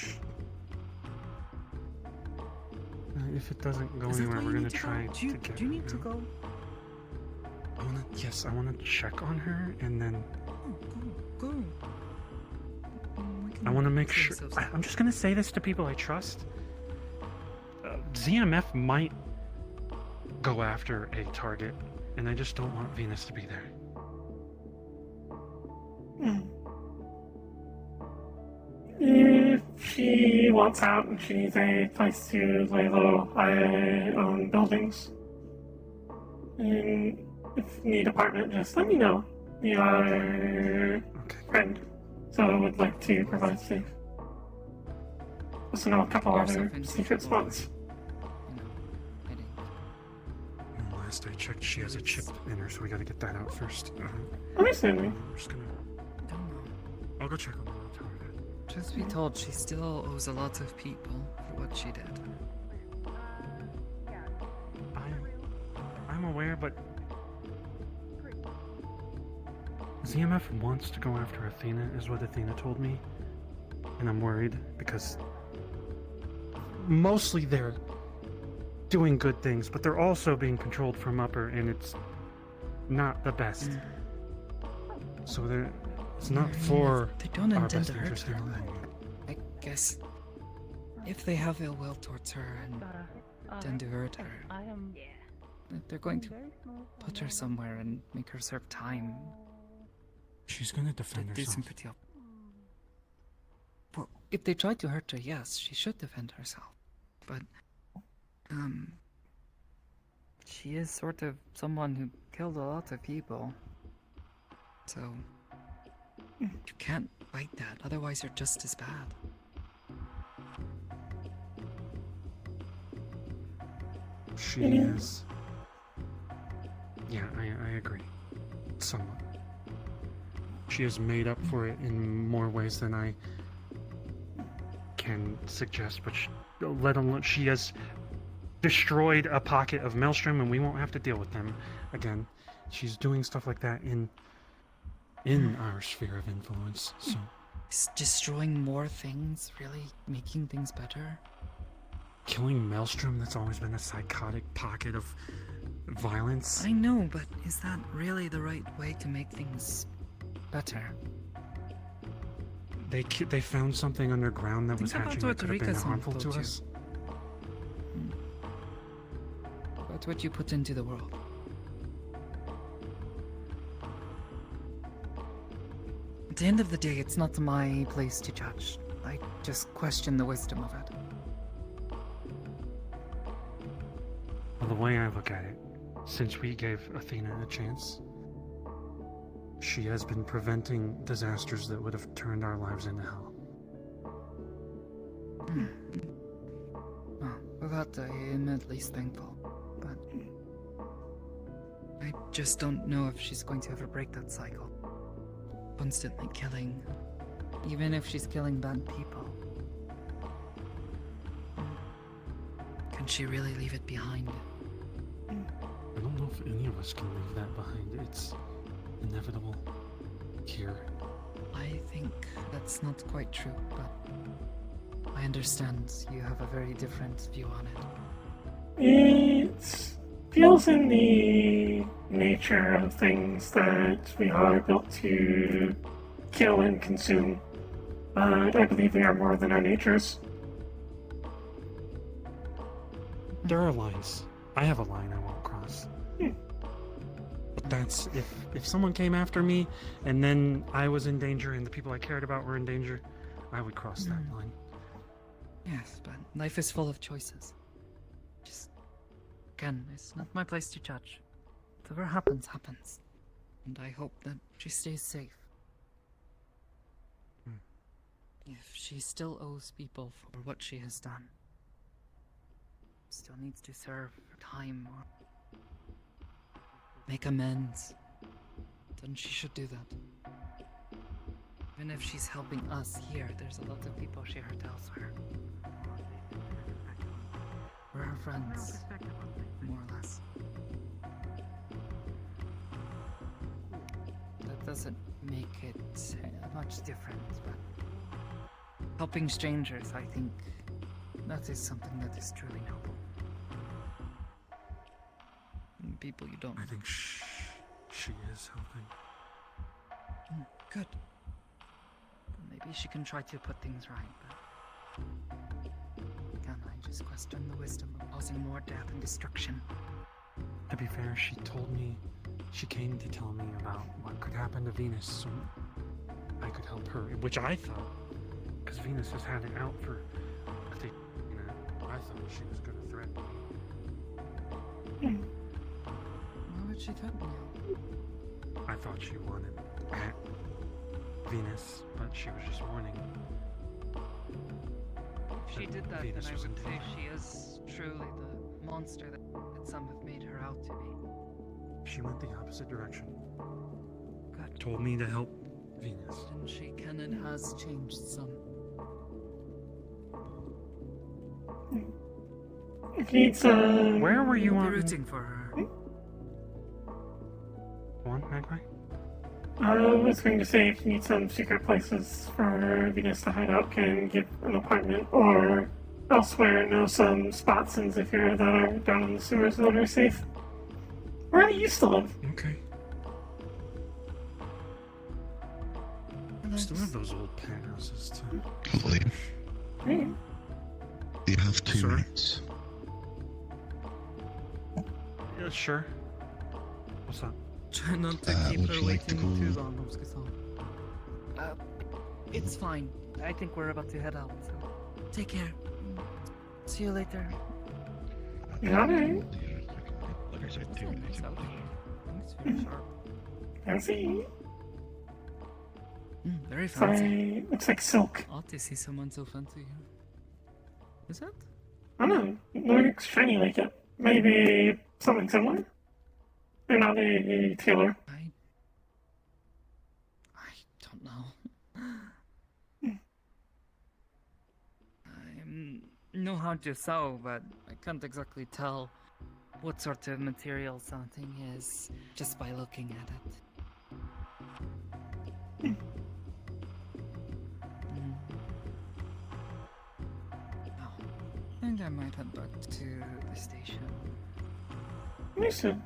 if it doesn't go Is that anywhere, why we're you gonna need to go? try Do you, to get do you her need to out. go? I wanna check on her, and then Go. I want to make sure. I'm just gonna say this to people I trust. ZMF might go after a target, and I just don't want Venus to be there. If she wants out and she needs a place to lay low, I own buildings. And if you need apartment, just let me know. We are friend, so I would like to provide safe. also know a couple Yourself other into secret the spots. Heading. Last I checked, she has a chip in her, so we gotta get that out first. Understanding. I'm just gonna. I'll go check on the tower. Truth be told, she still owes a lot of people for what she did. I'm aware, but ZMF wants to go after Athena, is what Athena told me. And I'm worried because mostly they're doing good things, but they're also being controlled from upper, and it's not the best. So it's not for they don't our intend best to hurt interest her. in the moment. I guess if they have ill will towards her and intend to hurt her, they're going to put her somewhere and make her serve time. She's gonna defend Do herself. some pretty well, if they tried to hurt her, yes, she should defend herself. But, she is sort of someone who killed a lot of people. So, you can't fight that, otherwise you're just as bad. She is. Yeah, I agree. Somewhat. She has made up for it in more ways than I can suggest, but let alone she has destroyed a pocket of Maelstrom, and we won't have to deal with them again. She's doing stuff like that in our sphere of influence. So Is destroying more things really making things better? killing Maelstrom, that's always been a psychotic pocket of violence. I know, but is that really the right way to make things better? They found something underground that was Think about hatching that what could have been Rika-san harmful to told you. us. About what you put into the world. At the end of the day, it's not my place to judge. I just question the wisdom of it. Well, the way I look at it, since we gave Athena a chance, she has been preventing disasters that would have turned our lives into hell. Well, for that I am at least thankful, but I just don't know if she's going to ever break that cycle. Constantly killing, even if she's killing bad people. Can she really leave it behind? I don't know if any of us can leave that behind. It's inevitable here. I think that's not quite true, but I understand you have a very different view on it. It feels in the nature of things that we are built to kill and consume. But I believe we are more than our natures. There are lines. I have a line I won't cross. But that's if someone came after me and then I was in danger and the people I cared about were in danger, I would cross that line. Yes, but life is full of choices. Just, again, it's not my place to judge. Whatever happens, happens. And I hope that she stays safe. If she still owes people for what she has done, still needs to serve time or make amends, then she should do that. Even if she's helping us here, there's a lot of people she hurt elsewhere. We're her friends, more or less. That doesn't make it much different, but helping strangers, I think, that is something that is truly noble. And people you don't. I think she is helping. Good. Maybe she can try to put things right, but again, I just question the wisdom of causing more death and destruction. To be fair, she came to tell me about what could happen to Venus so I could help her, which I thought, because Venus has had it out for, I think, I thought she was going to threaten me. Why would she threaten you? I thought she wanted at Venus, but she was just warning. she did that, Venus then I was in would say danger. she is truly the monster that some have made her out to be. She went the opposite direction. Good. Told me to help Venus. And she can and has changed some. If you need some... Where were you I'll be on? rooting for her. Go on, Magpie. I was going to say if you need some secret places for Venus to hide out, can get an apartment or elsewhere know some spots and if you're that are down in the sewers that are safe. Where do you used to live? Okay. I still have those old penthouses too. Lovely. Hey. Do you have 2 Sorry? minutes? Yeah, sure. What's up? Try not to keep would her you like to waiting go- too long, it's fine. I think we're about to head out, so take care. See you later. Got it. Like I said, 2 minutes. Thanks for your sharp. Fancy. Very It's fancy. like, looks like silk. Odd to see someone so fancy. Is it? I don't know. It looks shiny like it. Maybe something similar? You're not a tailor. I don't know. I know how to sew, but I can't exactly tell what sort of material something is just by looking at it. I think I might head back to the station. Listen.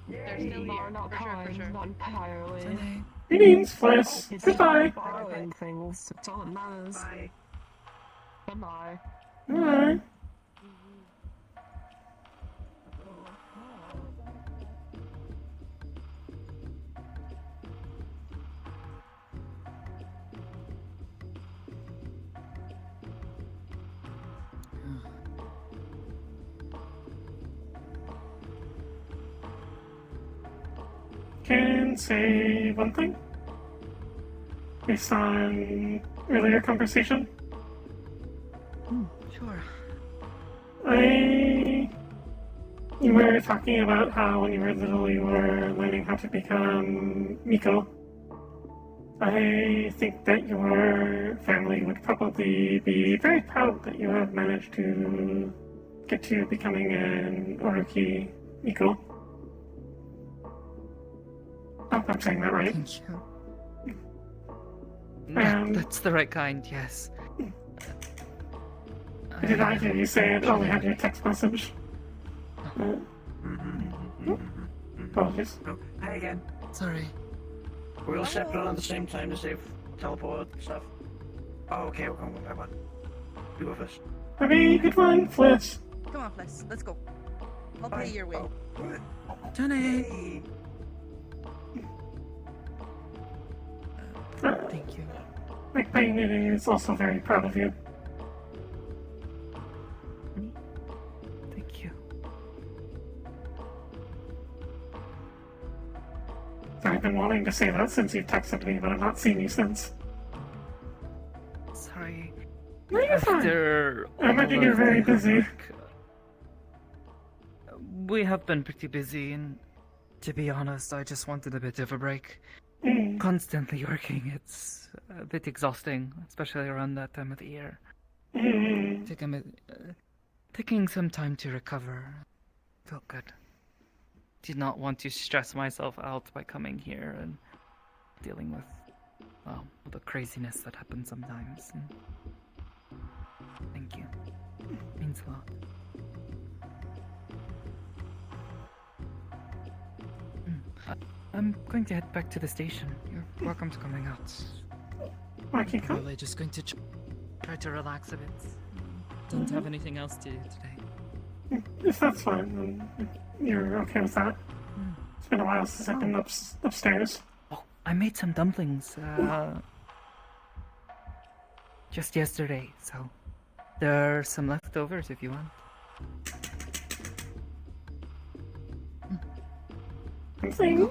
They're still here, not for sure, for kind, sure. not entirely. Greetings, Fliss. It's Goodbye. borrowing things. It's all that matters. Goodbye. Bye. Can say one thing based on earlier conversation. Sure. You were talking about how when you were little you were learning how to become Miko. I think that your family would probably be very proud that you have managed to get to becoming an Oroki Miko. I hope I'm saying that right. Thank you. That's the right kind, yes. Did I hear you say it? Only had your text message. Apologies. Hi again. Sorry. We're all stepping on at the same time to save teleport stuff. Oh, okay, we're going one by one. You go first. Have a good one, Fliss. Come on, Fliss. Let's go. I'll pay your way. Johnny! Thank you. McBain is also very proud of you. Thank you. I've been wanting to say that since you've texted me, but I've not seen you since. Sorry. No, you're fine. After I imagine all you're of very the busy. work, we have been pretty busy, and to be honest, I just wanted a bit of a break. Constantly working, it's a bit exhausting, especially around that time of the year. Taking some time to recover felt good. Did not want to stress myself out by coming here and dealing with, well, the craziness that happens sometimes. And thank you. Means a lot. I'm going to head back to the station. You're welcome to coming out. I can come. Really just going to try to relax a bit. Don't have anything else to do today. If that's fine, then you're okay with that. It's been a while since I've been upstairs. Oh, I made some dumplings just yesterday, so there are some leftovers if you want. I'm saying,